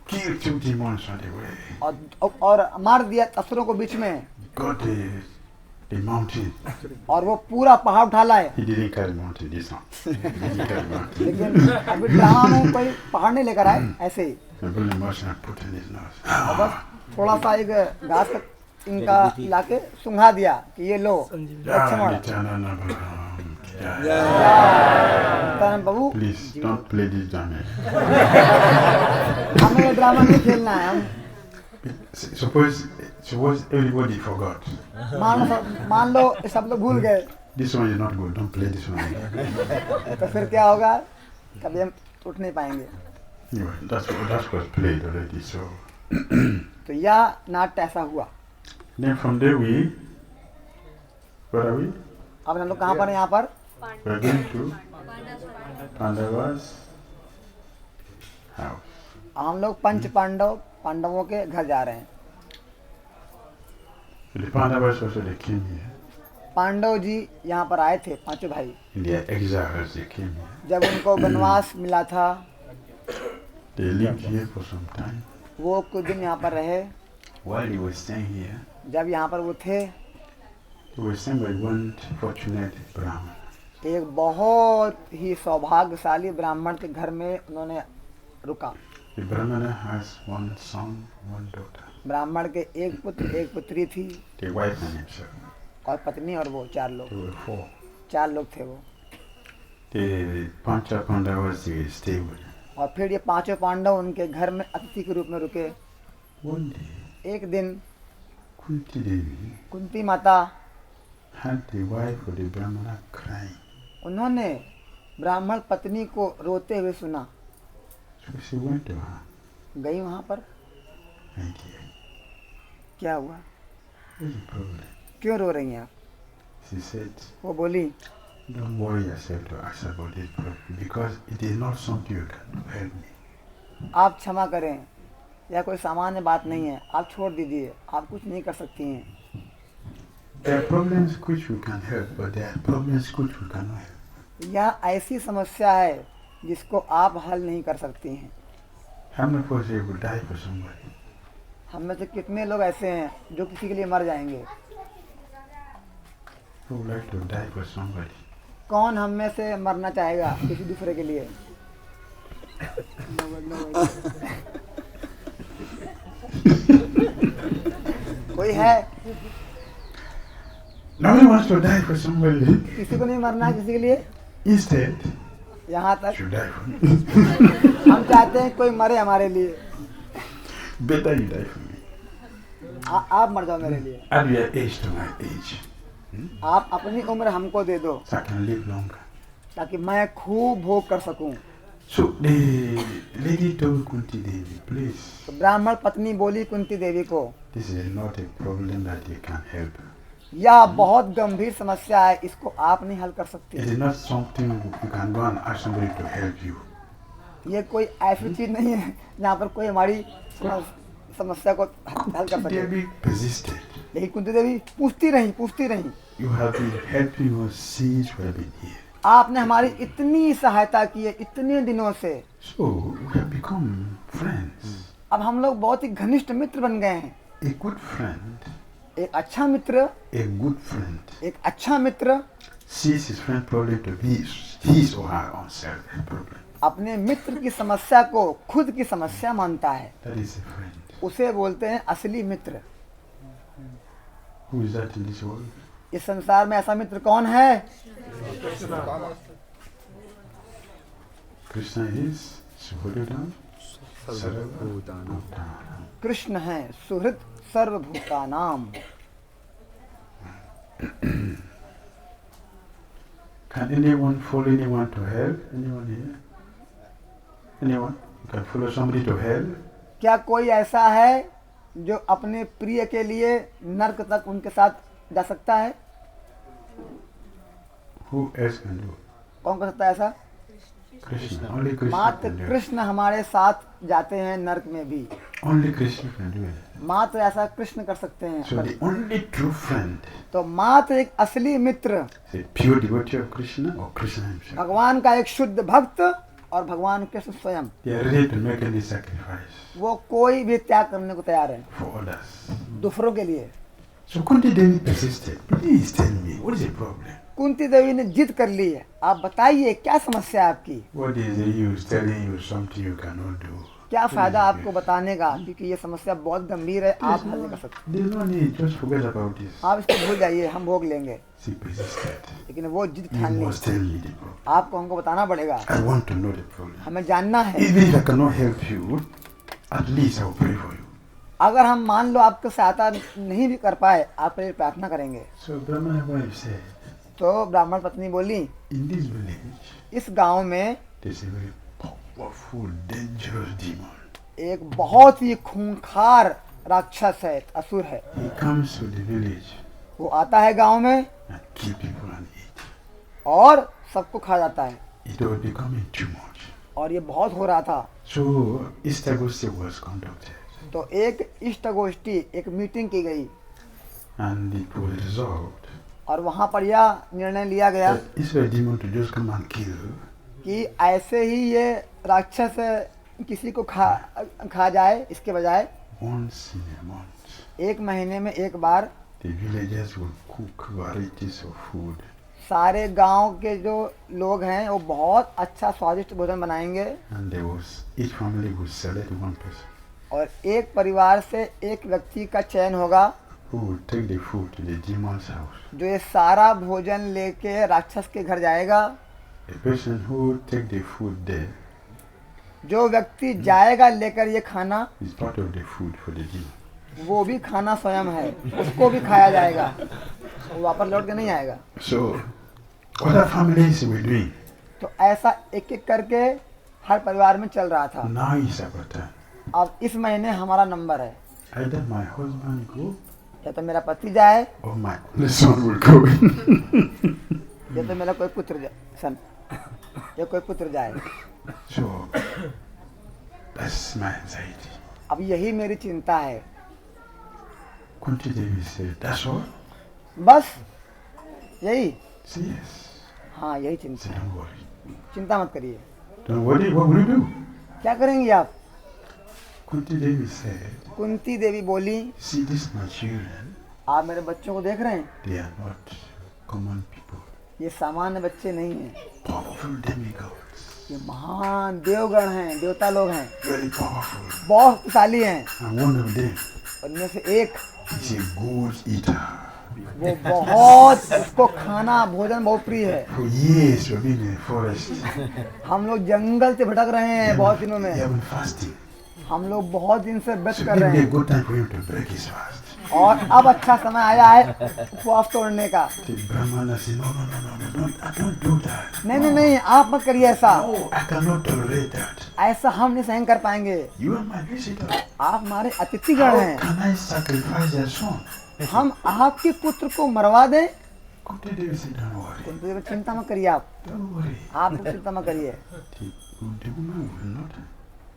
killed 2 demons on the way. और मार दिया असुरों को बीच में, Got the mountain. और वो पूरा पहाड़ उठा लाए। He didn't carry mountain this one. He didn't carry mountain. लेकिन अभी ड्रामा में कोई पहाड़ नहीं लेकर आए, ऐसे ही And Billy Marshall put in his nose. और बस थोड़ा सा एक घास का इनका लाके सुंघा दिया कि ये लो लक्ष्मण। धर्म बाबू Please don't play this drama. हमें ये ड्रामा नहीं खेलना है। हम Suppose everybody forgot. मान लो सब लोग भूल गए This one is not good. Don't play this one. तो फिर क्या होगा, कभी हम उठ नहीं पाएंगे। Yeah, that was played already. So तो यह नाट्य ऐसा हुआ। then from there where are we? अब हम लोग कहाँ पर हैं? यहाँ पर We're going to Pandava's house. हम लोग पांडवों के घर जा रहे हैं। The Pandavas also they came here. Pandav जी यहाँ पर आए थे, पांचों भाई। In their exiles they came here. जब उनको वनवास मिला था They lived here for some time. वो कुछ दिन यहाँ पर रहे। While they were staying here, जब यहाँ पर वो थे, they were staying by one fortunate Brahmin. एक बहुत ही सौभाग्यशाली ब्राह्मण के घर में उन्होंने रुका। The Brahmana has one son, one daughter. ब्राह्मण के एक पुत्र एक पुत्री थी, The wife and himself. और पत्नी और वो, 4 लोग। They were 4. 4 लोग थे वो। The Pancha Pandavas they stayed with him. और फिर ये पांचों पांडव उनके घर में अतिथि के रूप में रुके। One day, एक दिन Kunti Devi कुंती माता, had the wife of the Brahmana crying. उन्होंने ब्राह्मण पत्नी को रोते हुए सुना। So she went to her. गई वहाँ पर, My dear, क्या हुआ, what's the problem? क्यों रो रही हैं आप? She said, वो बोली, don't worry yourself to ask about this problem because it is not something you can help me. आप क्षमा करें, यह कोई सामान्य बात नहीं है, आप छोड़ दीजिए, आप कुछ नहीं कर सकती हैं। There are problems which we can help, but there are problems which we cannot help. यह ऐसी समस्या है जिसको आप हल नहीं कर सकती हैं। How many of us here will die for somebody? हम में से कितने लोग ऐसे हैं जो किसी के लिए मर जाएंगे? Who would like to die for somebody? कौन हम में से मरना चाहेगा किसी दूसरे के लिए? कोई है? Nobody wants to die for somebody. किसी को नहीं मरना है किसी के लिए। Instead, यहाँ तक you die for me. हम चाहते हैं कोई मरे हमारे लिए। Better you die for me. आप मर जाओ मेरे लिए। Add your age to my age. आप अपनी उम्र हमको दे दो So I can live longer. ताकि मैं खूब भोग कर सकूं। So the lady told Kunti Devi, please, तो ब्राह्मण पत्नी बोली कुंती देवी को, this is not a problem that you can help. यह बहुत गंभीर समस्या है, इसको आप नहीं हल कर सकती। It is not something you can go and ask somebody to help you. ये कोई ऐसी चीज नहीं है जहाँ पर कोई हमारी समस्या को हल कर Kunti सके। Devi persisted. लेकिन कुंती देवी पूछती रही। You have been helping us since we have been here. आपने हमारी इतनी सहायता की है इतने दिनों से, So we have become friends. अब हम लोग बहुत ही घनिष्ठ मित्र बन गए हैं। A good friend, एक अच्छा मित्र, a good friend, एक अच्छा मित्र sees his friend problem to be his or her own self problem. अपने मित्र की समस्या को खुद की समस्या मानता है, That is a friend. उसे बोलते हैं असली मित्र। Who is that in this world? इस संसार में ऐसा मित्र कौन है? Krishna is Suhridam Sarvabhutanam. Krishna है सुहृद सर्वभूतानाम। Can anyone follow anyone to hell? Anyone here? Anyone? You can follow somebody to hell? क्या कोई ऐसा है जो अपने प्रिय के लिए नरक तक उनके साथ जा सकता है? Who else can do it? कौन कर सकता है ऐसा? Krishna. Only Krishna मात्र can do it. कृष्ण हमारे साथ जाते हैं नरक में भी, Only Krishna can do it. मात्र ऐसा कृष्ण कर सकते हैं। So the only true friend तो मात्र एक असली मित्र is a pure devotee of Krishna or Krishna himself. भगवान का एक शुद्ध भक्त और भगवान कृष्ण स्वयं, They are ready to make any sacrifice वो कोई भी त्याग करने को तैयार है for others. दूसरों के लिए। So Kunti Devi persisted. Please tell me, what is the problem? Kunti देवी ने जिद कर ली है, आप बताइए क्या समस्या है आपकी? What is the use telling you something you cannot do? क्या फायदा आपको बताने का, क्योंकि ये समस्या बहुत गंभीर है, आप हल नहीं कर सकते। There's no need. Just forget about this. आप इसको भूल जाइए, हम भोग लेंगे। She persisted. लेकिन वो जिद You ठान ली, must tell me the problem. आपको हमको बताना पड़ेगा, I want to know the problem. हमें जानना है। Even if I cannot help you, at least I'll pray for you. अगर हम मान लो आपको सहायता नहीं भी कर पाए, आपके लिए प्रार्थना करेंगे। So Brahmana wife said, तो ब्राह्मण पत्नी बोली, in this village, इस गांव में there's a very powerful, dangerous demon. एक बहुत ही खूंखार राक्षस है, असुर है। He comes to the village वो आता है गांव में and kill people and eat. और सबको खा जाता है, It was becoming too much. और ये बहुत हो रहा था। So Istagosti was conducted तो एक इष्ट गोष्ठी, एक मीटिंग की गई and it was resolved और वहाँ पर यह निर्णय लिया गया that instead of demon to just come and kill, कि ऐसे ही ये राक्षस किसी को खा जाए, इसके बजाय once in a month, 1 महीने में एक बार the villagers would cook varieties of food सारे गांव के जो लोग हैं वो बहुत अच्छा स्वादिष्ट भोजन बनाएंगे and there was, each family would select one person और एक परिवार से एक व्यक्ति का चयन होगा who would take the food to the demon's house. जो ये सारा भोजन लेके राक्षस के घर जाएगा। The person who would take the food there जो व्यक्ति जाएगा लेकर ये खाना, is part of the food for the demon. वो भी खाना स्वयं है, उसको भी खाया जाएगा, वो वापस लौट के नहीं आएगा। So other families were doing. तो ऐसा एक एक करके हर परिवार में चल रहा था। Now is our turn. अब इस महीने हमारा नंबर है, Either my husband go या तो मेरा पति जाए or my only son will go in. या तो मेरा कोई पुत्र सन या कोई पुत्र जाए। So that's my anxiety. अब यही मेरी चिंता है। Kunti Devi said, that's all? बस यही, Say yes. हाँ यही Say चिंता है, don't worry. चिंता मत करिए। Don't worry, what will you do? क्या करेंगी आप? Kunti Devi said, कुंती देवी बोली, see these my children, आप मेरे बच्चों को देख रहे हैं, they are not common people. ये सामान्य बच्चे नहीं हैं, Powerful demigods. ये महान देवगण हैं, देवता लोग हैं, Very powerful. बहुत शक्तिशाली हैं। And one of them उनमें से एक is a good eater. वो बहुत, उसको खाना भोजन बहुत प्रिय है। For years we've been in the forest. हम लोग जंगल से भटक रहे हैं बहुत दिनों They में, have been fasting. हम लोग बहुत दिन से व्रत So कर give रहे me a हैं good time for him to break his fast. और अब अच्छा समय आया है उपवास तोड़ने का। The Brahmana said, no, I don't do that. नहीं नहीं नहीं, आप मत करिए ऐसा, No, I cannot tolerate that. ऐसा हम नहीं सहन कर पाएंगे। You are my visitor. आप हमारे अतिथिगण How हैं, can I sacrifice their son? हम आपके पुत्र को मरवा दें? Kunti Devi said, don't worry. Kunti देवी, चिंता मत करिए आप, Don't worry. आप चिंता मत करिए। The woman will not,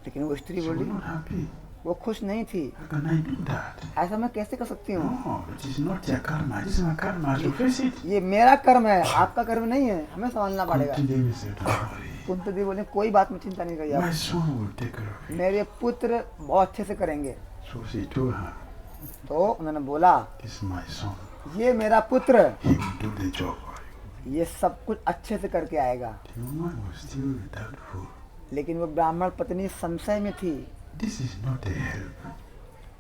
लेकिन वो स्त्री she will बोली, not happy. वो खुश नहीं थी। How can I do that? ऐसा मैं कैसे कर सकती हूँ? No, it is not your karma. This is my karma. I have to face it. ये मेरा कर्म है, आपका कर्म नहीं है, हमें समझना पड़ेगा। Kunti Devi said, don't worry. Kunti देवी बोले, कोई बात में चिंता नहीं करिए My आप, son will take care of it. मेरे पुत्र बहुत अच्छे से करेंगे। So she told her, तो उन्होंने बोला, this is my son. ये मेरा पुत्र, He will do the job for you. ये सब कुछ अच्छे से करके आएगा। The woman was still doubtful. लेकिन वो ब्राह्मण पत्नी संशय में थी, This is not a help.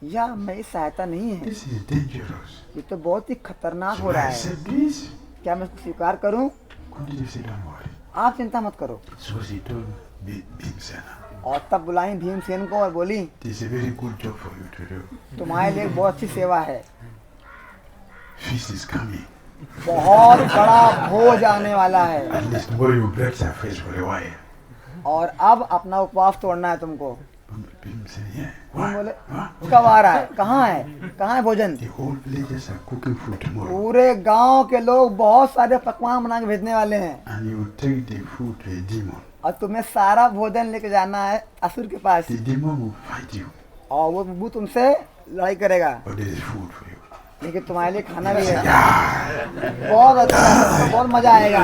या मेरी सहायता नहीं है, This is dangerous. ये तो बहुत ही खतरनाक हो Should रहा I है, accept this? क्या मैं स्वीकार करूं? Kunti Devi said, don't worry. आप चिंता मत करो। So she told Bhimsena, और तब बुलाई भीमसेन को और बोली, this is a very good job for you to do. तुम्हारे लिए बहुत अच्छी सेवा है, Feast is coming. बहुत बड़ा भोज आने वाला है At least tomorrow you break your face for a while. और अब अपना उपवास तोड़ना है तुमको। Bhimsena, yeah. भीम बोले, What? कब आ रहा है, कहाँ है भोजन? The whole villagers are cooking food tomorrow. पूरे गांव के लोग बहुत सारे पकवान बना के भेजने वाले हैं And you take the food to a demon. और तुम्हें सारा भोजन लेके जाना है असुर के पास The demon will fight you. और वो तुमसे लड़ाई करेगा, But there is food for you. लेकिन तुम्हारे लिए खाना भी है। बहुत अच्छा, बहुत मजा आएगा,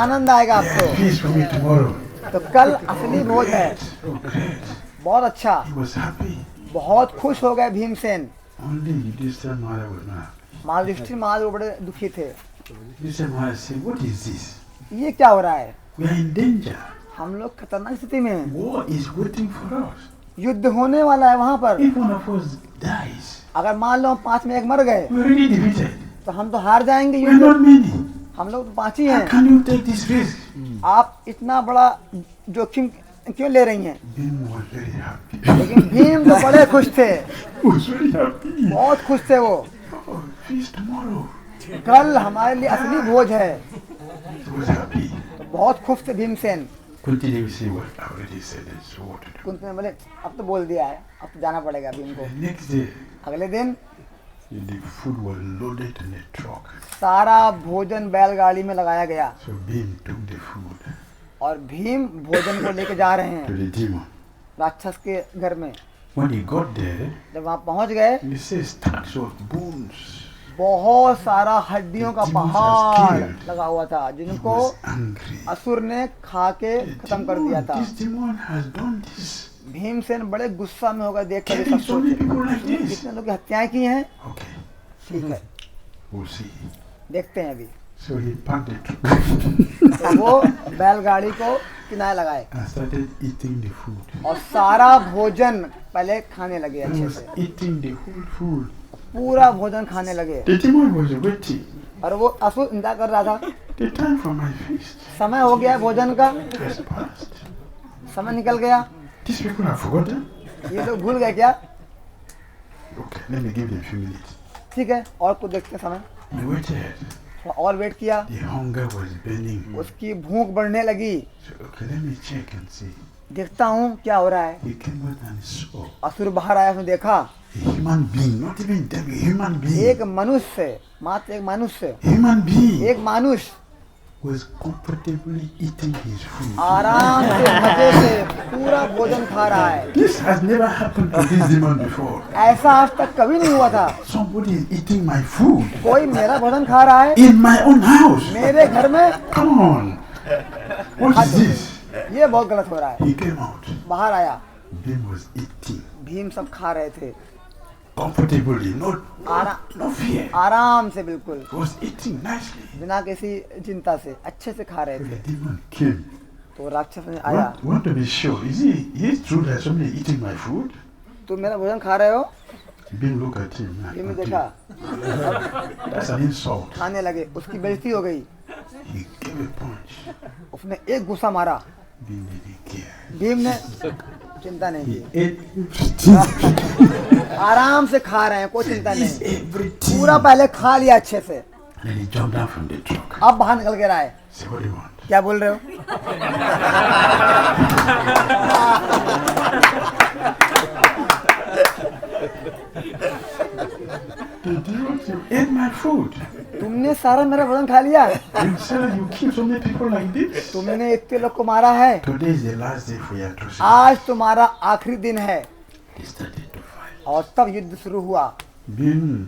आनंद आएगा आपको। Feast for me tomorrow. तो कल असली भोज है। Oh, great. बहुत अच्छा, He was happy. बहुत खुश हो गए Bhimsen. Only Yudhishthira Maharaj was not happy. महायुधिष्ठिर महाराज बड़े दुखी थे, Yudhishthira Maharaj said, what is this? ये क्या हो रहा है? We are in danger. हम लोग खतरनाक स्थिति में हैं, War is waiting for us. युद्ध होने वाला है वहाँ पर। If one of us dies, अगर मान लो हम 5 में 1 मर गए we're already defeated. तो हम तो हार जाएंगे We're युद्ध। not many. हम लोग तो 5 ही How हैं। can you take this risk? आप इतना बड़ा जोखिम क्यों ले रही हैं? Bhim was very happy. लेकिन भीम तो बड़े खुश थे, was very happy. बहुत खुश थे वो। Oh, feast tomorrow. कल हमारे लिए असली भोज है। He was happy. तो बहुत खुश थे Bhimsen. Kunti Devi said, well, I already said it, so what to do? Kunti ने बोले अब तो बोल दिया है, अब तो जाना पड़ेगा भीम को। The next day, अगले दिन the food was loaded in a truck. सारा भोजन बैलगाड़ी में लगाया गया So Bhim took the food और भीम भोजन को लेके जा रहे to हैं the demon. राक्षस के घर में। When he got there, जब वहाँ पहुँच गए he says stacks of bones. बहुत सारा हड्डियों का The demons पहाड़ are scared. लगा हुआ था He जिनको was angry. असुर ने खा के The खत्म कर दिया था। this demon has done this. Bhimsen बड़े गुस्सा में होकर देख कर ये Killing सब so many सोचे people like this. कितने लोग की हत्याएं की हैं। Okay, ठीक है, we'll see. देखते हैं अभी। So he packed the truck तो वो बैलगाड़ी को किनारे लगाए and started eating the food. और सारा भोजन पहले खाने लगे He अच्छे was से, eating the whole food. पूरा भोजन खाने लगे। The demon was waiting. और वो असुर इंतजार कर रहा था, The time for my feast समय हो गया भोजन का, has passed. समय निकल गया। These people have forgotten. ये लोग भूल गए क्या? Okay, let me give them a few minutes. ठीक है, और कुछ देखते हैं समय। He waited. थोड़ा और वेट किया, The hunger was burning. उसकी भूख बढ़ने लगी। So, okay, let me check and see. देखता हूँ क्या हो रहा है। He came out and saw असुर बाहर आया, उसने देखा a human being, not even devil, a human being. एक मनुष्य, मात्र एक मनुष्य, A human being एक मानुष was comfortably eating his food. आराम से मजे से पूरा भोजन खा रहा है। This has never happened to this demon before. ऐसा आज तक कभी नहीं हुआ था। Somebody is eating my food कोई मेरा भोजन खा रहा है in my own house. मेरे घर में, Come on. What is this? ये बहुत गलत हो रहा है। He came out. बाहर आया, Bhim was eating भीम सब खा रहे थे comfortably, not no fear. आराम से, बिल्कुल He was eating nicely. बिना किसी चिंता से अच्छे से खा रहे The थे। demon came. तो राक्षस ने आया, Want to be sure? Is it true that somebody eating my food? तुम मेरा भोजन खा रहे हो? Bhim look at him. Bhim ने देखा, That's an insult. खाने लगे, उसकी बेइज्जती हो गई। He gave a punch. उसने एक गुस्सा मारा, Bhim didn't care. भीम ने चिंता नहीं He की, ate everything. आराम से खा रहे हैं, कोई चिंता He नहीं। ate everything. पूरा पहले खा लिया अच्छे से, And then he jumped down from the truck. अब बाहर निकल के आए। Say, what do you want? क्या बोल रहे हो? You ate my food. तुमने सारा मेरा भोजन खा लिया, You said you kill so many people like this. तुमने इतने लोग को मारा है। Today is the last day for your atrocity. आज तुम्हारा आखिरी दिन है। They started to fight. और तब युद्ध शुरू हुआ। Bhim,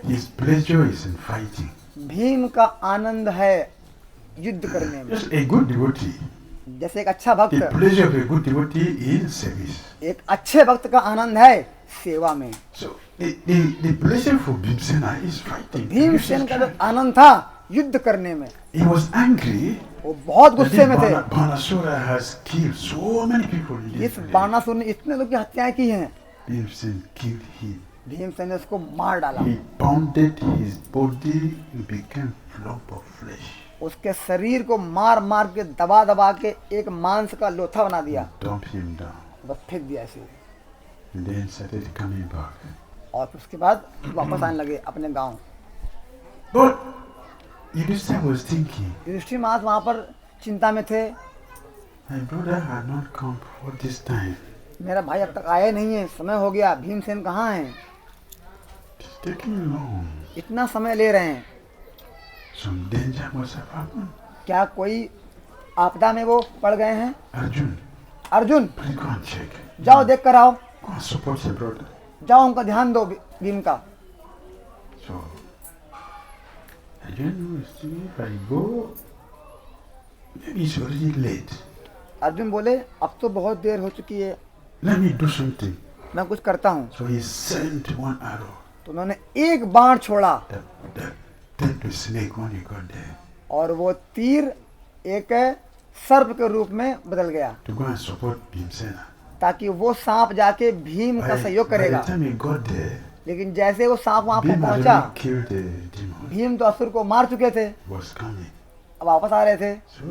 his pleasure is in fighting. Bhim का आनंद है युद्ध करने में। Just a good devotee. जैसे एक अच्छा भक्त, The pleasure of a good devotee is service. एक अच्छे भक्त का आनंद है सेवा में। So the pleasure for Bhimsena is fighting. Bhimsen का जो आनंद था युद्ध करने में, He was angry वो बहुत that गुस्से में थे। Banasura has killed so many people. in this इस village. बाणासुर ने इतने लोग की हत्याएं की हैं। Bhimsen killed him. भीमसेन ने उसको मार डाला, He pounded his body and became lump of flesh. उसके शरीर को मार मार के दबा दबा के एक मांस का लोथा बना दिया, Dumped him down. बस फेंक दिया ऐसे। And then started coming back. और फिर उसके बाद वापस आने लगे अपने गांव। But Yudhishthira was thinking, Yudhishthir महाराज वहाँ पर चिंता में थे, my brother had not come for this time. मेरा भाई अब तक आया नहीं है, समय हो गया, भीमसेन कहाँ हैं? It's taking long. इतना समय ले रहे हैं, Some danger must have happened. क्या कोई आपदा में वो पड़ गए हैं? Arjun, Arjun please go and check. जाओ देख कर आओ, Go and support your brother. जाओ उनका ध्यान दो भीम का। So, Arjun, if I go, maybe it's already late. Arjun बोले अब तो बहुत देर हो चुकी है, Let me do something. मैं कुछ करता हूँ। So he sent one arrow. तो उन्होंने एक बाण छोड़ा That turned to snake when he got there. और वो तीर एक सर्प के रूप में बदल गया। To go and support Bhimsena. ताकि वो सांप जाके भीम का सहयोग by the करेगा। time he got there, लेकिन जैसे वो सांप वहां पर Bhima पहुंचा, already killed the demon. Bhim तो असुर को मार चुके थे, Was coming. अब वापस आ रहे थे। So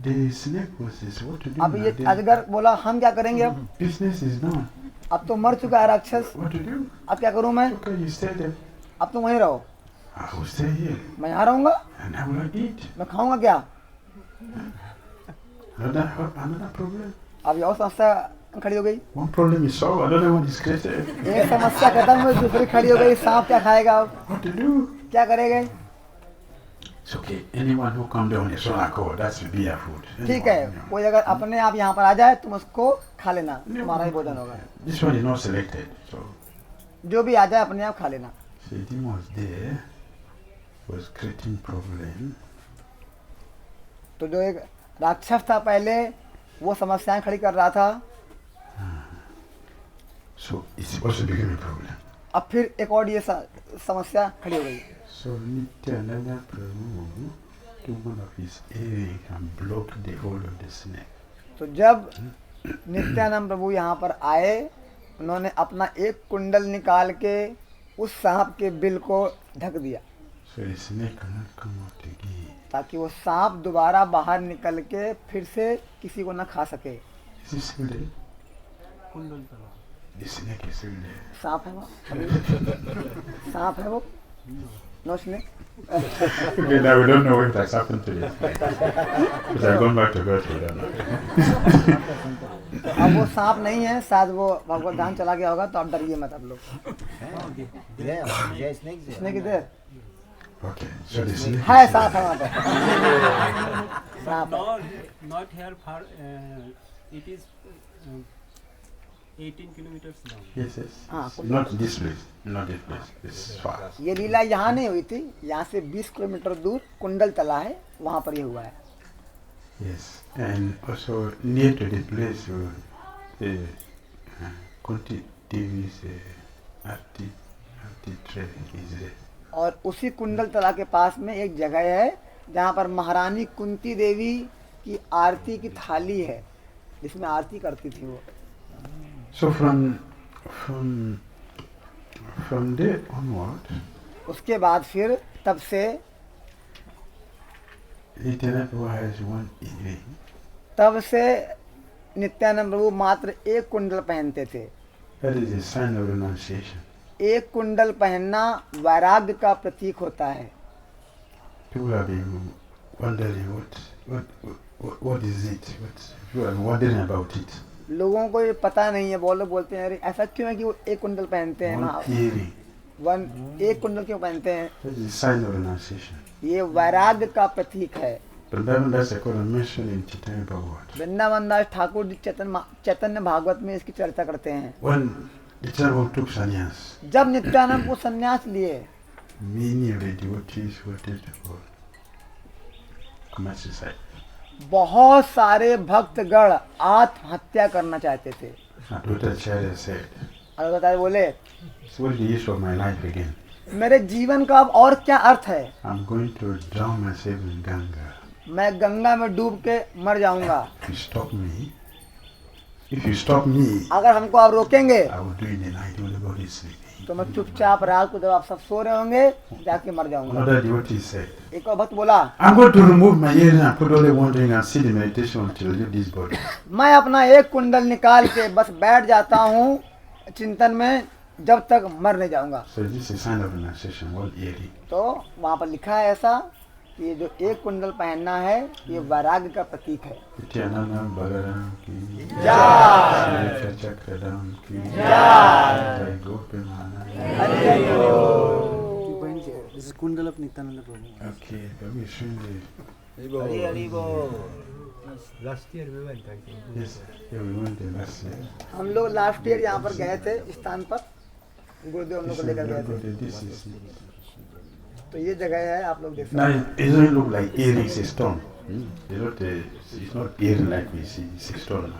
the snake was this, what to do अब now? ये अजगर बोला हम क्या करेंगे, अब Business is done. अब तो मर चुका है राक्षस, What to do? अब क्या करूं मैं, Okay, you stay there. अब तुम वहीं रहो, I will stay here मैं यहाँ रहूंगा, and I will eat. मैं खाऊंगा क्या। Another problem. अब ये और समस्या खड़ी हो गई, One problem is solved, another one is created. एक समस्या खत्म हुई, दूसरी खड़ी हो गई, सांप क्या खाएगा, अब What to do? क्या करेंगे। It's okay. Anyone who come there on his own accord, that's will be a food. ठीक है, कोई अगर अपने आप यहाँ पर आ जाए तुम उसको खा लेना, तुम्हारा ही भोजन होगा। This one is not selected. So जो भी आ जाए अपने आप खा लेना। the demon was there, was creating problem. तो जो एक राक्षस था पहले, वो समस्याएं खड़ी कर रहा था, So it's also becoming a problem. अब फिर एक और ये समस्या खड़ी हो गई। So Nityananda Prabhu took one of his earrings and blocked the hole of the snake. तो जब नित्यानंद प्रभु यहाँ पर आए, उन्होंने अपना एक कुंडल निकाल के उस सांप के बिल को ढक दिया, So the snake cannot come out again. ताकि वो सांप दोबारा बाहर निकल के फिर से किसी को न खा सके। Is he still there? The snake is still there. सांप है वो, सांप है वो, no snake. Okay, now we don't know if that's happened to this. Because I've gone back to God, we don't know. अब वो सांप नहीं है, शायद वो भगवत धाम चला गया होगा, तो आप डरिए मत आप लोग। स्नेक इधर Okay, so the snake है, is सांप है there. वहाँ पे, सांप है। Not here far, it is 18 kilometers down. Yes, yes. हाँ, Not this place. Not this place. This is far. ये लीला यहाँ नहीं हुई थी, यहाँ से 20 किलोमीटर दूर कुंडल तला है, वहाँ पर ये हुआ है। Yes, and also near to the place where the Kunti Devi's Arti trail is there. और उसी कुंडल तला के पास में एक जगह है जहाँ पर महारानी कुंती देवी की आरती की थाली है, जिसमें आरती करती थी वो। So from there onward, उसके बाद फिर तब से Nityananda Prabhu has one earring. तब से नित्यानंद प्रभु मात्र एक कुंडल पहनते थे। That is a sign of renunciation. एक कुंडल पहनना वैराग्य का प्रतीक होता है। People have been wondering what is it? People have been wondering about it. लोगों को ये पता नहीं है, बोलते हैं अरे ऐसा क्यों है कि वो एक कुंडल पहनते हैं, One earring. एक कुंडल क्यों पहनते हैं। That is a sign of renunciation. ये वैराग्य का प्रतीक है। Vrindavan Das Thakur mentioned in Chaitanya Bhagavat. Vrindavan दास ठाकुर जी चैतन्य भागवत में इसकी चर्चा करते हैं। When Nityananda took sannyas, जब नित्यानंद को संन्यास लिए, many of the devotees wanted to go commit suicide. बहुत सारे भक्तगण आत्महत्या करना चाहते थे। Dr. Acharya said, और बताए बोले, "So what is the use of my life again? मेरे जीवन का अब और क्या अर्थ है, I'm going to drown myself in Ganga. मैं गंगा में डूब के मर जाऊंगा। If you stop me, अगर हमको आप रोकेंगे I will do it in the night when everybody is sleeping." तो मैं चुपचाप रात को जब आप सब सो रहे होंगे जाके मर जाऊंगा। Another devotee said, एक और भक्त बोला, "I'm going to remove my earring and put only one ring and sit in meditation until I leave this body." मैं अपना एक कुंडल निकाल के बस बैठ जाता हूँ चिंतन में जब तक मर नहीं जाऊंगा। So this is a sign of renunciation, one earring. तो वहाँ पर लिखा है ऐसा कि ये जो एक कुंडल पहनना है ये वैराग्य का प्रतीक है। Nityananda Balaram ki जय। Shri Chakradam ki जय। Gopimana. This is Kundal of Nityananda Prabhu. Okay, let me show you. Last year we went, I think. Yes, yeah, we went there last year. हम लोग last year यहाँ पर गए थे इस स्थान पर, गुरुदेव हम लोग को लेकर गए थे। This is तो ये जगह है, आप लोग देख now सकते हैं। it doesn't look like earrings, a stone. It's not earring like we see, it's a stone.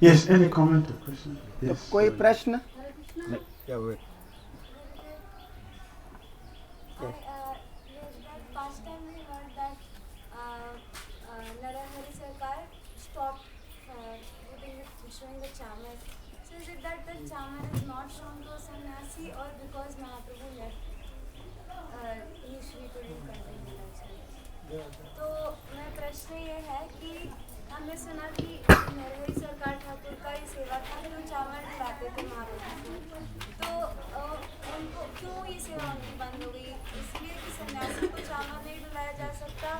Yes, any comment or question? तो Yes. कोई प्रश्न? Past time we heard that Narahari Sarkar stopped So is it that the chamar is not shown to a sannyasi or because Mahaprabhu left Ishvi to do continued lifestyle? तो मैं प्रश्न ये है कि हमने सुना कि नरहरि सरकार ठाकुर का ये सेवा था कि वो चावल खिलाते थे महाप्रभु को, तो उनको क्यों ये सेवा उनकी बंद हो गई? इसलिए कि सन्यासी को चावल नहीं डुलाया जा सकता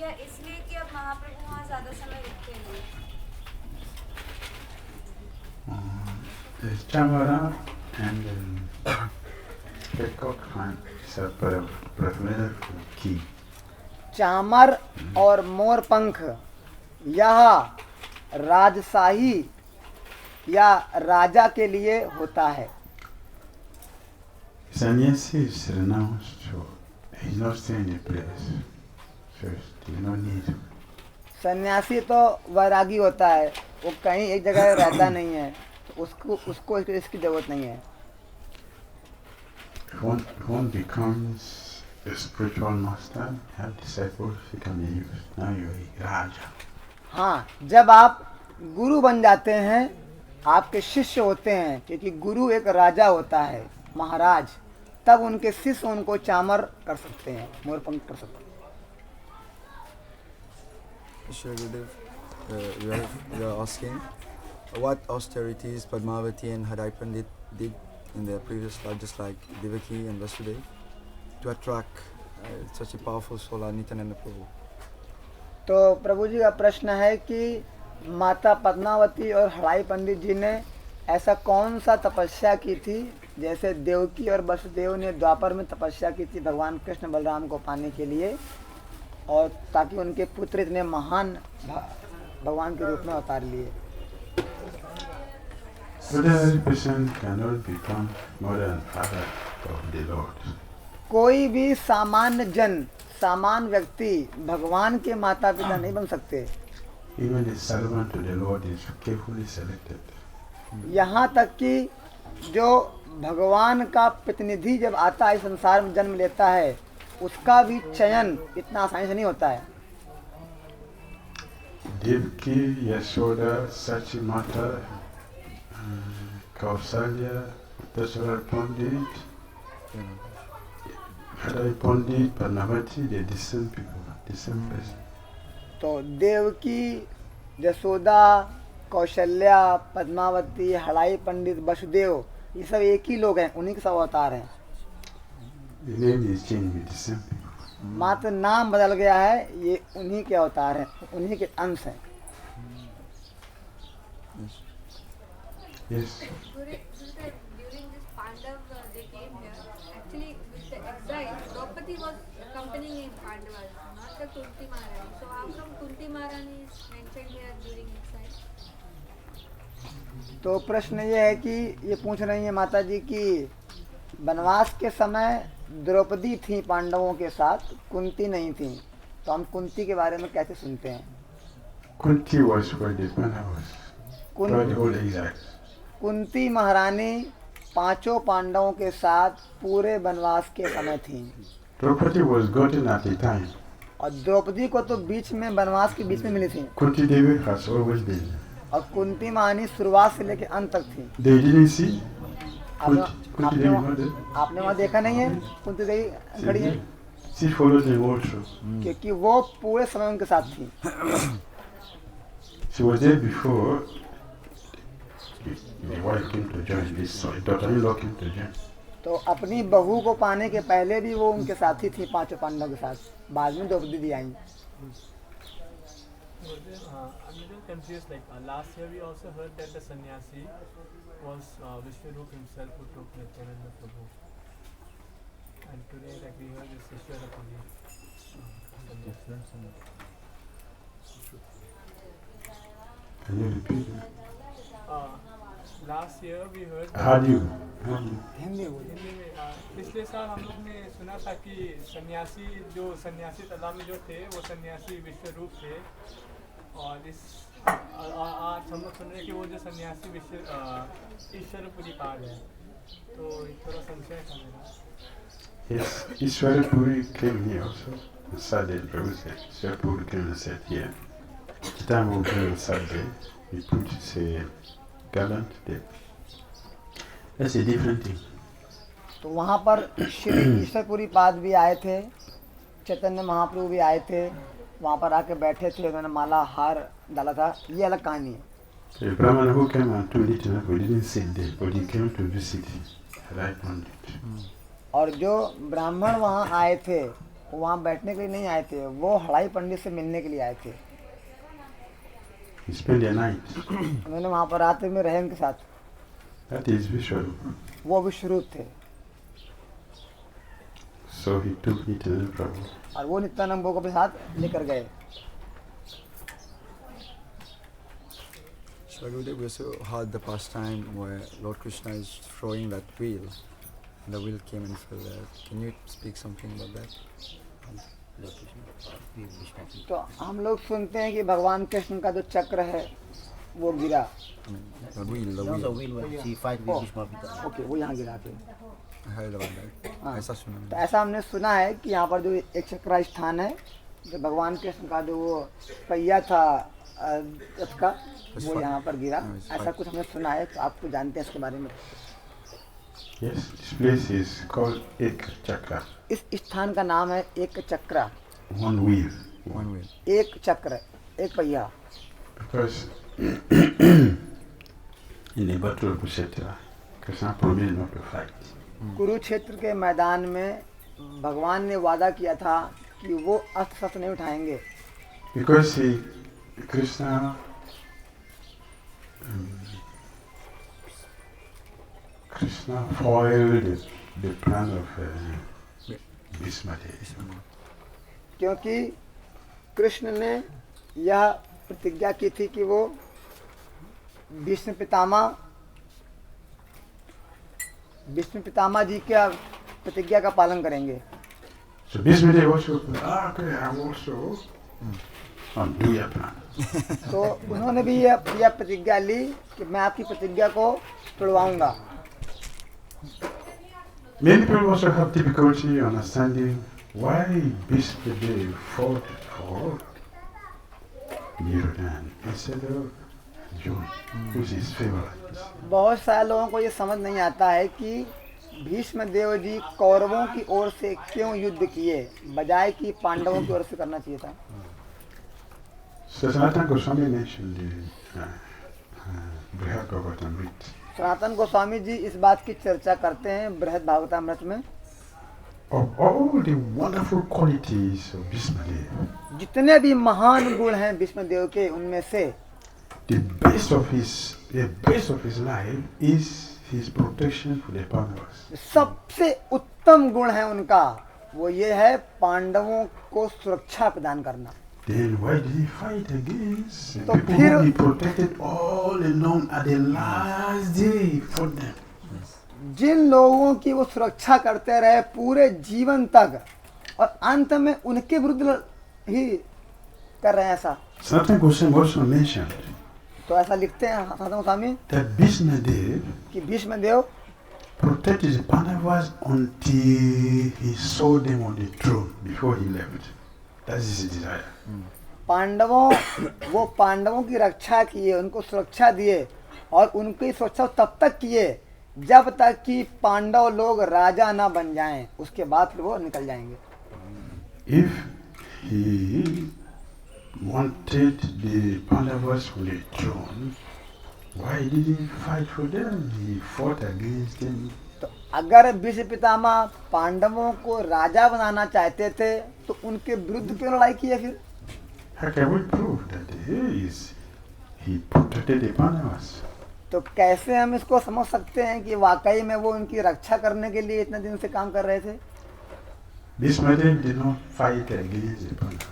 या इसलिए कि अब महाप्रभु वहाँ ज़्यादा समय रुकते नहीं? The Chamara and Peacock hunt is a preferred key. चामर और मोरपंख यह राजशाही या राजा के लिए होता है। Sannyasi is renounced, so he's not staying in a place. So there's no need. सन्यासी तो वैरागी होता है, वो कहीं एक जगह रहता नहीं है, तो उसको इसकी जरूरत नहीं है। One becomes a spiritual master, have disciples, he can be used. Now you're a Raja. हाँ, जब आप गुरु बन जाते हैं, आपके शिष्य होते हैं, क्योंकि गुरु एक राजा होता है, महाराज, तब उनके शिष्य उनको चामर कर सकते हैं, मोरपंख कर सकते हैं। We are asking what austerities Padmavati and Hadai Pandit did in their previous life, just like Devaki and Vasudev, to attract such a powerful soul like Nityananda Prabhu. तो प्रभु जी का प्रश्न है कि माता पद्मावती और हड़ाई पंडित जी ने ऐसा कौन सा तपस्या की थी, जैसे देवकी और वसुदेव ने द्वापर में तपस्या की थी भगवान कृष्ण बलराम को पाने के लिए, और ताकि उनके पुत्र इतने महान भगवान के रूप में अवतार लिए। कोई भी सामान्य जन, सामान्य व्यक्ति भगवान के माता पिता नहीं बन सकते। यहाँ तक कि जो भगवान का प्रतिनिधि जब आता है संसार में जन्म लेता है, उसका भी चयन इतना आसानी से नहीं होता है। देवकी, यशोदा, सची माता, कौशल्या, दशरथ पंडित, हृदय पंडित, Padmavati, they the same people, the same person. तो देवकी, यशोदा, कौशल्या, पद्मावती, हड़ाई पंडित, वसुदेव, ये सब एक ही लोग हैं, उन्हीं के सब अवतार हैं। The name is changed with the same people. मात्र नाम बदल गया है, ये उन्हीं के अवतार हैं, उन्हीं के अंश हैं। Yes. During this Pandav, they came here. Actually, with the exile, Draupadi was accompanying Pandavas, not the Kunti Maharani. So how come Kunti Maharani is mentioned here during exile? तो प्रश्न ये है कि ये पूछ रही है माता जी कि वनवास के समय द्रौपदी थी पांडवों के साथ, कुंती नहीं थी, तो हम कुंती के बारे में कैसे सुनते हैं? Kunti was where the Pandavas, where the whole exile. Kunti महारानी पांचों पांडवों के साथ पूरे वनवास के समय थी। Draupadi was gotten at the time. और द्रौपदी को तो बीच में वनवास के बीच में मिली थी। Kunti Devi has always been. और कुंती महारानी शुरुआत से लेकर अंत तक थी। They didn't see. आपने वहाँ देखा नहीं है कुंती देवी खड़ी है? She followed them also. क्योंकि वो पूरे समय उनके साथ थी। She was there before the wife came to join this, daughter-in-law came to join. तो अपनी बहू को पाने के पहले भी वो उनके साथ ही थी, पांचों पांडवों के साथ। बाद में द्रौपदी दी आई। I'm a little confused. Like last year, we also heard that the sannyasi was Vishwarup himself who took Nityananda Prabhu, and today, like we heard, it's Ishwarapudi. Can you repeat it? Last year we heard. How do you? Hindi में पिछले साल हम लोग ने सुना था कि सन्यासी तालाब में जो थे वो सन्यासी विश्वरूप थे, और आज हम लोग सुन रहे हैं कि वो जो सन्यासी ईश्वरपुरी काल है, तो थोड़ा संशय था मेरा। Yes, Ishwarapuri came here also. Saturday, Prabhu said, Ishwarapuri came and said here. The time we came on Saturday, we put say gallant there. That's a different thing. तो वहाँ पर श्री ईश्वरपुरी पाद भी आए थे, चैतन्य महाप्रभु भी आए थे, वहाँ पर आके बैठे थे, उन्होंने माला हार डाला था, ये अलग कहानी है। The Brahman who came and told it, we didn't sit there, but he came to visit right pandit. और जो ब्राह्मण वहाँ आए थे वो वहाँ बैठने के लिए नहीं आए थे, वो हड़ाई पंडित से मिलने के लिए आए थे। He spent the night. उन्होंने वहाँ पर रात में रहे उनके साथ। That is Vishwarup. वो विश्वरूप थे। So he took Nityananda Prabhu. और वो नित्यानंद को अपने साथ लेकर गए। So Gurudev, we also had the pastime where Lord Krishna is throwing that wheel. The wheel came and fell there. Can you speak something about that? तो हम लोग सुनते हैं कि भगवान कृष्ण का जो चक्र है वो गिरा। The wheel. ओके, वो यहाँ गिरा थे। I heard about that. हाँ, ऐसा सुना तो ऐसा हमने सुना है कि यहाँ पर जो एक चक्रा स्थान है, जो भगवान कृष्ण का जो वो पहिया था रथ का, वो यहाँ पर गिरा, ऐसा कुछ हमने सुना है। तो आप तो जानते हैं इसके बारे में। Yes, this place is called Ek Chakra. इस स्थान का नाम है एक चक्रा। One wheel. One wheel. एक चक्र, एक पहिया। Because in the battle of Kurukshetra, Krishna promised not to fight. Kurukshetra के मैदान में भगवान ने वादा किया था कि वो अस्त्र शस्त्र नहीं उठाएंगे। Because Krishna foiled the plan of Bhishma. क्योंकि कृष्ण ने यह प्रतिज्ञा की थी कि वो भीष्म पितामह जी के प्रतिज्ञा का पालन करेंगे। So Bhishma also, okay, I also do your plan. तो उन्होंने भी यह प्रतिज्ञा ली कि मैं आपकी प्रतिज्ञा को तोड़वाऊंगा। Many people also have difficulty understanding why Bhishma fought for Duryodhana instead of Arjuna, who's his favorite. बहुत सारे लोगों को ये समझ नहीं आता है कि भीष्म देव जी कौरवों की ओर से क्यों युद्ध किए, बजाय कि पांडवों की ओर से करना चाहिए था। So Sanatana Goswami mentioned the Brihad Bhagavatamrita. Sanatan Goswami ji इस बात की चर्चा करते हैं बृहद भागवतामृत में। Of all the wonderful qualities of Bhishma Deva, जितने भी महान गुण हैं भीष्म देव के, उनमें से the best of his life is his protection for the Pandavas. सबसे उत्तम गुण है उनका, वो ये है पांडवों को सुरक्षा प्रदान करना। Then why did he fight against तो people फिर whom he protected all along at the last day for them? जिन लोगों की वो सुरक्षा करते रहे पूरे जीवन तक और अंत में उनके विरुद्ध ही कर रहे हैं ऐसा। Sanatana Goswami also mentioned तो ऐसा लिखते हैं Sanatan Goswami that Bhishma Deva कि भीष्म देव protected the Pandavas until he saw them on the throne before he left. That is his desire. वो पांडवों की रक्षा किए, उनको सुरक्षा दिए और उनकी सुरक्षा तब तक किए जब तक कि पांडव लोग राजा ना बन जाएं, उसके बाद फिर वो निकल जाएंगे। If he wanted the Pandavas on the throne, why did he fight for them? He fought against them. तो अगर भीष्म पितामह पांडवों को राजा बनाना चाहते थे तो उनके विरुद्ध क्यों लड़ाई की है फिर? How can we prove that he protected the Pandavas? तो कैसे हम इसको समझ सकते हैं कि वाकई में वो उनकी रक्षा करने के लिए इतने दिन से काम कर रहे थे? Bhishma did not fight against the Pandavas.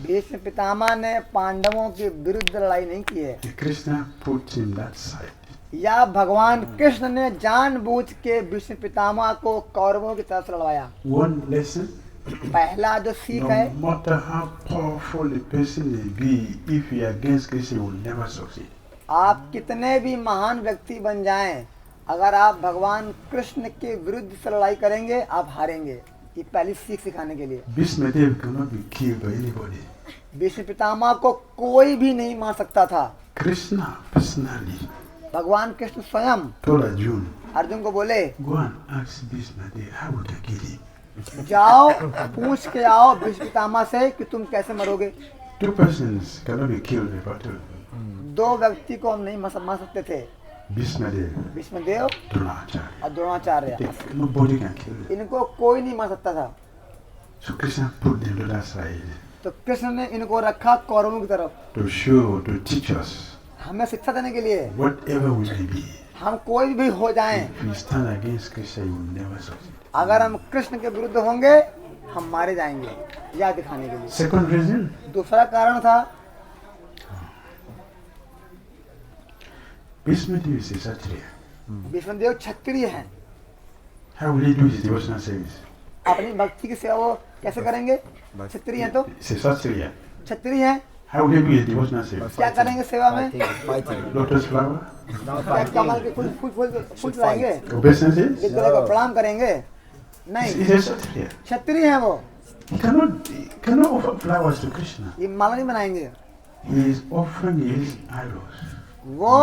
Bhishma Pitamah ने पांडवों के विरुद्ध लड़ाई नहीं की है। Krishna put him that side. या भगवान कृष्ण ने जानबूझ के भीष्म पितामह को कौरवों की तरफ से लड़वाया। One lesson. पहला जो सीख है, no matter how powerful a person may be, if he against Krishna, he will never succeed. आप कितने भी महान व्यक्ति बन जाएं, अगर आप भगवान कृष्ण के विरुद्ध से लड़ाई करेंगे आप हारेंगे। ये पहली सीख सिखाने के लिए। Bhishma Deva cannot be killed by anybody. Bhishma Pitamah को कोई भी नहीं मार सकता था। Krishna personally भगवान कृष्ण स्वयं told Arjun, अर्जुन को बोले, go and ask Bhishma Dev, how would I kill him? जाओ पूछ के आओ भीष्म पितामह से कि तुम कैसे मरोगे। 2 persons cannot be killed in battle. 2 व्यक्ति को हम नहीं मार सकते थे, Bhishma Dev, भीष्मदेव Dronacharya. और Dronacharya. Nobody can kill them. इनको कोई नहीं मार सकता था। So Krishna put them to that side तो कृष्ण ने इनको रखा कौरवों की तरफ, to show, to teach us, हमें शिक्षा देने के लिए। whatever we may be, हम कोई भी हो जाएं, if we stand against Krishna, you will never succeed. अगर हम कृष्ण के विरुद्ध होंगे हम मारे जाएंगे, यह दिखाने के लिए। Second reason, दूसरा कारण था Bhishma Dev is a Kshatriya. Bhishmadev क्षत्रिय हैं, How will he do his devotional service? अपनी भक्ति की सेवा वो कैसे करेंगे? क्षत्रिय हैं तो He's a Kshatriya. क्षत्रिय हैं, How will he do his devotional service? क्या करेंगे सेवा में? Lotus flower? क्या कमल के फूल चलाएंगे? Obeisances? विग्रह को प्रणाम करेंगे? नहीं, He's a Kshatriya. क्षत्रिय हैं वो, He cannot offer flowers to Krishna. ये माला नहीं बनाएंगे, He is offering his idols. वो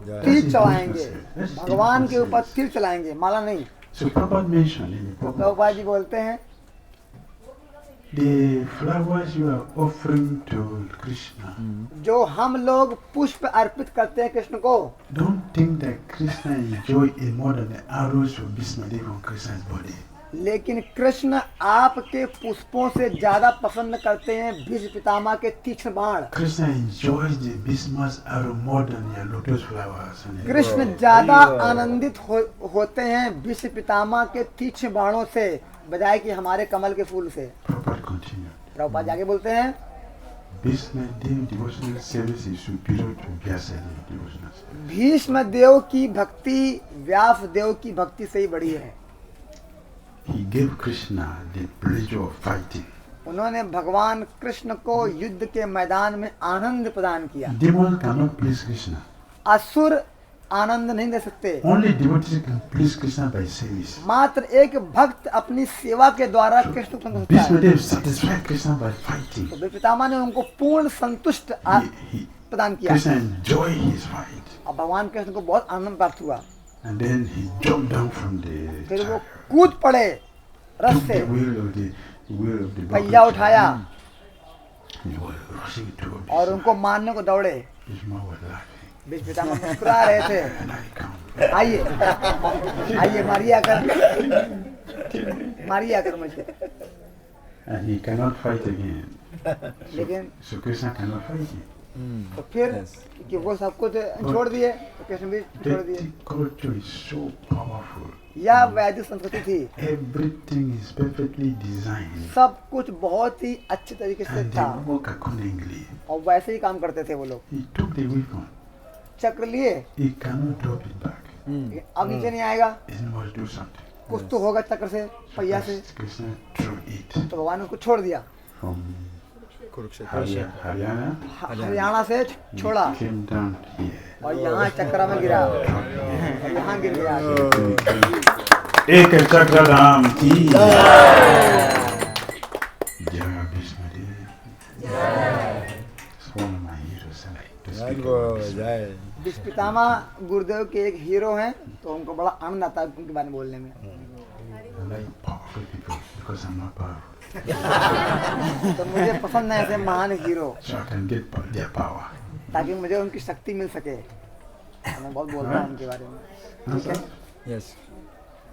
तीर चलाएंगे, भगवान के ऊपर तीर चलाएंगे, माला नहीं। So Prabhupada mentioned in the Prabhupada, Prabhupada ji बोलते हैं the flowers you are offering to Krishna, जो हम लोग पुष्प अर्पित करते हैं कृष्ण को, don't think that Krishna enjoy it more than the arrows of Bhishma Dev on Krishna's body. लेकिन कृष्ण आपके पुष्पों से ज्यादा पसंद करते हैं भीष्म पितामह के तीक्ष्ण बाण। Krishna enjoys the Bhishma's arrow more than your lotus flowers. Krishna ज्यादा आनंदित होते हैं भीष्म पितामह के तीक्ष्ण बाणों से बजाय कि हमारे कमल के फूल से। Prabhupada continued. प्रभुपाद आगे बोलते हैं Bhishma Dev devotional service is superior to Vyasa Dev devotional service. Bhishma देव की भक्ति व्यास देव की भक्ति से ही बड़ी है। He gave Krishna the pleasure of fighting. उन्होंने भगवान कृष्ण को युद्ध के मैदान में आनंद प्रदान किया। Demons cannot please Krishna. असुर आनंद नहीं दे सकते, Only devotees can please Krishna by service. मात्र एक भक्त अपनी सेवा के द्वारा कृष्ण को संतुष्ट Bhishma है। Dev satisfied Krishna by fighting. तो पितामह ने उनको पूर्ण संतुष्ट प्रदान किया Krishna enjoyed his fight. और भगवान कृष्ण को बहुत आनंद प्राप्त हुआ। And then he jumped down from the फिर वो chariot, कूद पड़े रथ took से, the wheel of the पहिया उठाया He was rushing to और उनको मारने को दौड़े। Bhishma was laughing. Bhishma Pitamah मुस्कुरा रहे थे, And I come. आइए आइए मारिए आकर मुझे। And he cannot fight again. लेकिन So Krishna cannot fight him. तो फिर कि वो सब कुछ छोड़ दिए तो कृष्ण भी छोड़ दिए। Vedic culture is so powerful. यह वैदिक संस्कृति थी, Everything is perfectly designed. सब कुछ बहुत ही अच्छे तरीके से And था they work accordingly. और वैसे ही काम करते थे वो लोग। He took the weapon. चक्र लिए, He cannot drop it back. अब नीचे नहीं आएगा, He must do something. कुछ तो होगा चक्र से, पहिया से। Krishna threw it तो भगवान ने उसको छोड़ दिया, from Haryana. हरियाणा से छोड़ा Came down here. और यहाँ चक्र में गिरा और यहाँ गिर गया। एक चक्र धाम की जय Bhishma Dev. It's one of my heroes. I like to speak about Bhishma. Bhishma Pitamah गुरुदेव के एक हीरो हैं, तो उनको बड़ा आनंद आता है उनके बारे में बोलने में। I like powerful people because I'm not powerful. तो मुझे पसंद है ऐसे महान hero, So I can get their power. ताकि मुझे उनकी शक्ति मिल सके। मैं बहुत बोल रहा हूँ उनके बारे में, ठीक है? Yes.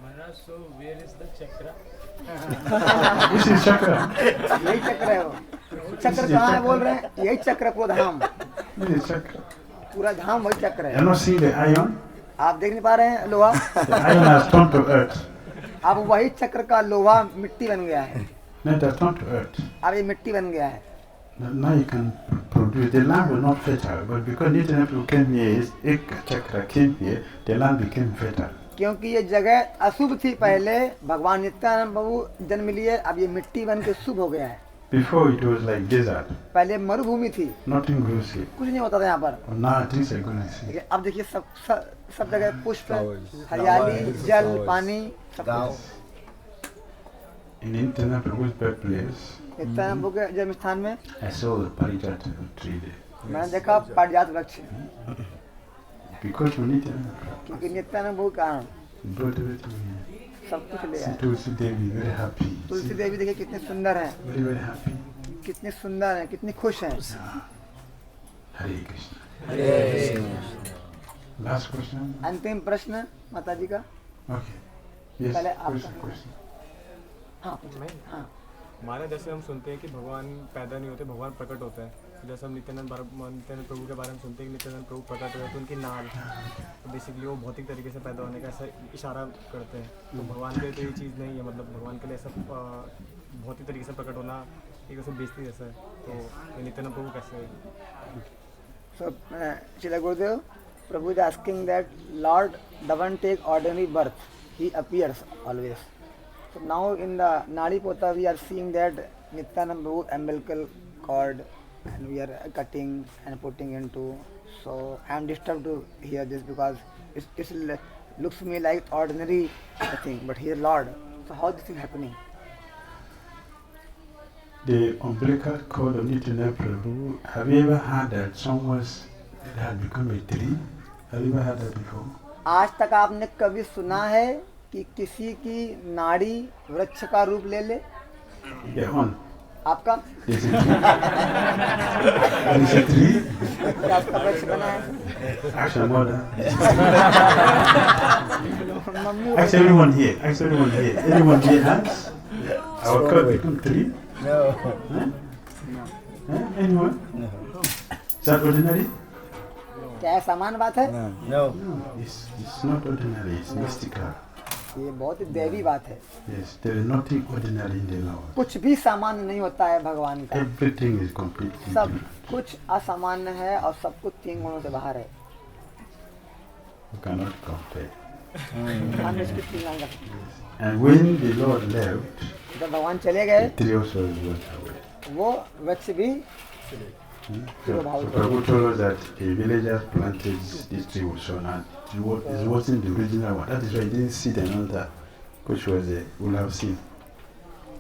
Maharaj, so where is the chakra? This is chakra. यही चक्र है वो। चक्र कहाँ है बोल रहे हैं? यही चक्र को धाम, This is chakra. पूरा धाम वही चक्र You're है। not seeing the iron? आप देख नहीं पा रहे हैं लोहा? The iron has turned to earth. अब वही चक्र का लोहा मिट्टी बन गया है, Now it has turned to earth. अब ये मिट्टी बन गया है। Now you can produce. The land was not fertile, but because Nityananda Prabhu came here, Ek Chakra came here, the land became fertile. क्योंकि ये जगह अशुभ थी पहले, भगवान नित्यानंद प्रभु जन्म लिए, अब ये मिट्टी बन के शुभ हो गया है। Before it was like desert, पहले मरुभूमि थी, nothing grows here. कुछ नहीं होता था यहाँ पर। But now things are going to see. लेकिन अब देखिए सब जगह पुष्प, हरियाली, जल, पानी, सब कुछ। In Nityananda Prabhu's birthplace, Nityanand प्रभु के जन्म स्थान में I saw the Parijat tree there. मैंने देखा पारिजात वृक्ष। Because of Nityananda Prabhu. क्योंकि नित्यानंद प्रभु कारण He brought everything here. सब कुछ ले See आए। Tulsi Devi, very happy. Tulsi Devi देखिए कितने सुंदर हैं, Very, very happy. कितने सुंदर हैं, कितनी खुश हैं। Hare Krishna. Hare Last question? अंतिम प्रश्न माता जी का। Okay. Yes, पहले आप question. हाँ हाँ हमारे जैसे हम सुनते हैं कि भगवान पैदा नहीं होते, भगवान प्रकट होते हैं। जैसे हम नित्यानंद प्रभु के बारे में सुनते हैं कि नित्यानंद प्रभु प्रकट हुए तो उनकी नाल तो बेसिकली वो भौतिक तरीके से पैदा होने का ऐसा इशारा करते हैं। तो भगवान के लिए तो ये चीज़ नहीं है, मतलब भगवान के लिए ऐसा भौतिक तरीके से प्रकट होना एक ऐसे बेइज्जती जैसा है। तो ये नित्यानंद प्रभु कैसे है? So, Srila Gurudev, Prabhu is asking that Lord doesn't take ordinary birth, he appears always. So now in the Nadi Pota we are seeing that Nityananda Prabhu umbilical cord and we are cutting and putting into. So I am disturbed to hear this because it looks to me like ordinary thing, but he is Lord. So how is this thing happening? The umbilical cord of Nityananda Prabhu, have you ever heard that someone had become a tree? Have you ever heard that before? आज तक आपने कभी सुना है कि किसी की नाड़ी वृक्ष का रूप ले ले? Yeah, on. आपका? Is it tree? Is it tree? क्या आपका वृक्ष बना है? Actually, mother. Mummy Actually, everyone here. Actually, everyone here. Anyone here has? Our cord become tree? No. Huh? Huh? Anyone? No. Is that ordinary? क्या सामान बात है? No. No, it's not ordinary. It's mystical. ये बहुत ही दैवी बात है। Yes, there is nothing ordinary in the Lord. कुछ भी सामान्य नहीं होता है भगवान का। Everything is completely सब different. कुछ असामान्य है और सब कुछ तीन गुणों से बाहर है। You cannot compare. हम इसकी तुलना कर सकते हैं। And when the Lord left, जब भगवान चले गए, the tree also went away. वो वृक्ष भी So Prabhu told us that a villager planted this tree was shown and it wasn't the original one. That is why he didn't see another, which was a would have seen.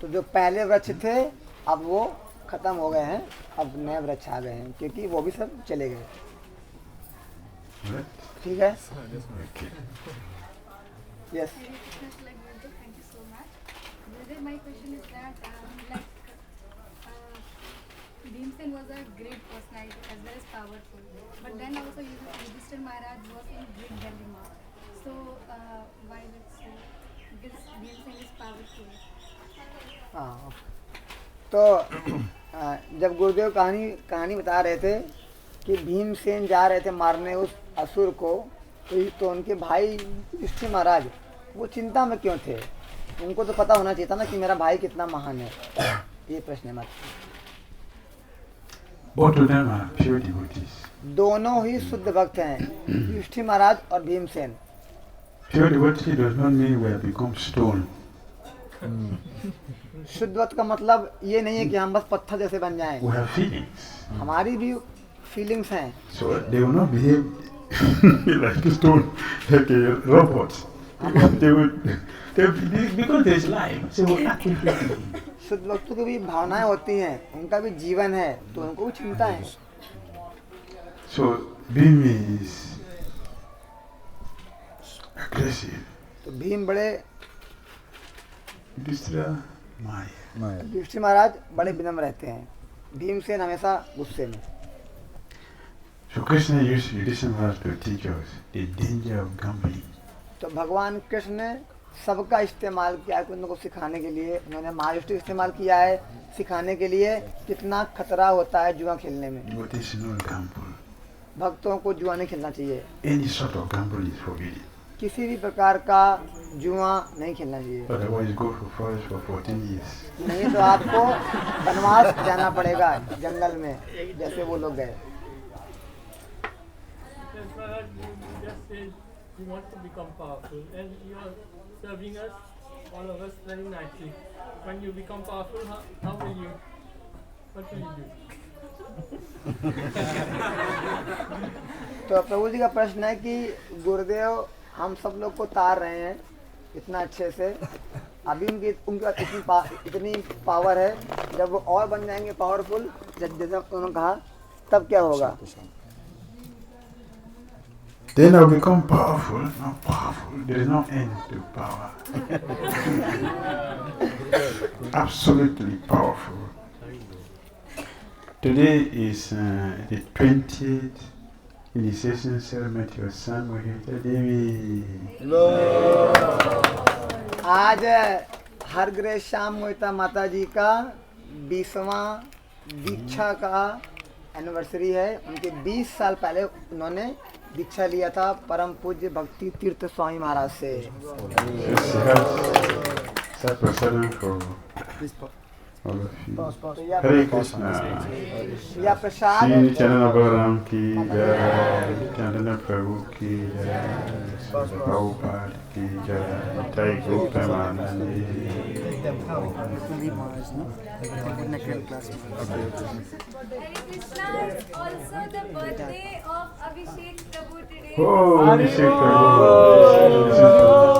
तो जो पहले वृक्ष थे अब वो खत्म हो गए हैं, अब नए वृक्ष आ गए हैं क्योंकि वो भी सब चले गए। Right? ठीक है? Okay. Yes. Thank you so much. Brother, my question is that Bhimsen was a great personality as well as powerful, but then also Yudhishthira Maharaj was in great dilemma. So why let's say because Bhimsen is powerful. हाँ, तो जब गुरुदेव कहानी बता रहे थे कि भीमसेन जा रहे थे मारने उस असुर को, तो उनके भाई युधिष्ठिर महाराज वो चिंता में क्यों थे? उनको तो पता होना चाहिए था ना कि मेरा भाई कितना महान है। ये प्रश्न है मत। Both of them are pure devotees. दोनों ही शुद्ध भक्त हैं, युधिष्ठिर महाराज और Bhimsen. Pure devotee does not mean we have become stone. शुद्ध भक्त का मतलब ये नहीं है कि हम बस पत्थर जैसे बन जाएं। We have feelings. हमारी भी फीलिंग्स हैं। So they will not behave like a stone, like a robot. They will because there is life. So we act differently. शुद्ध भक्तों की भी भावनाएं होती हैं, उनका भी जीवन है, तो उनको भी चिंता है। So Bhim is aggressive. तो भीम बड़े युधिष्ठिर महाराज बड़े विनम्र रहते हैं, भीमसेन हमेशा गुस्से में। So Krishna used Yudhishthira Maharaj to teach us the danger of gambling. तो भगवान कृष्ण ने सबका इस्तेमाल किया है उनको सिखाने के लिए। उन्होंने महायुष्टि इस्तेमाल किया है सिखाने के लिए कितना खतरा होता है जुआ खेलने में। Devotees should not gamble. भक्तों को जुआ नहीं खेलना चाहिए। Any sort of gamble is forbidden. किसी भी प्रकार का जुआ नहीं खेलना चाहिए। Otherwise, go for forest for 14 years. नहीं तो आपको वनवास जाना पड़ेगा जंगल में, जैसे वो लोग गए। You want to become powerful and you are serving us, all of us very nicely. When you become powerful, what will you do? तो प्रभु जी का प्रश्न है कि गुरुदेव हम सब लोग को तार रहे हैं इतना अच्छे से, अभी उनके पास इतनी पावर है, जब वो और बन जाएंगे पावरफुल जैसे उन्होंने कहा तब क्या होगा? then I'll become powerful. Not powerful. There is no end to power. Absolutely powerful. Today is the 20th initiation ceremony of your son Mohita Devi. आज हर ग्रेस श्याम मोहिता माता जी का 20वां दीक्षा का एनिवर्सरी है। उनके 20 साल पहले उन्होंने दीक्षा लिया था परम पूज्य भक्ति तीर्थ स्वामी महाराज से। हरे कृष्णा। या प्रसाद श्री चरण बलराम की जय, चंदन प्रभु की जय, प्रभुपाद की जय, जय गोप्रेमानंद Hare Krishna is also the birthday of Abhishek Prabhu today. Oh, Abhishek Prabhu.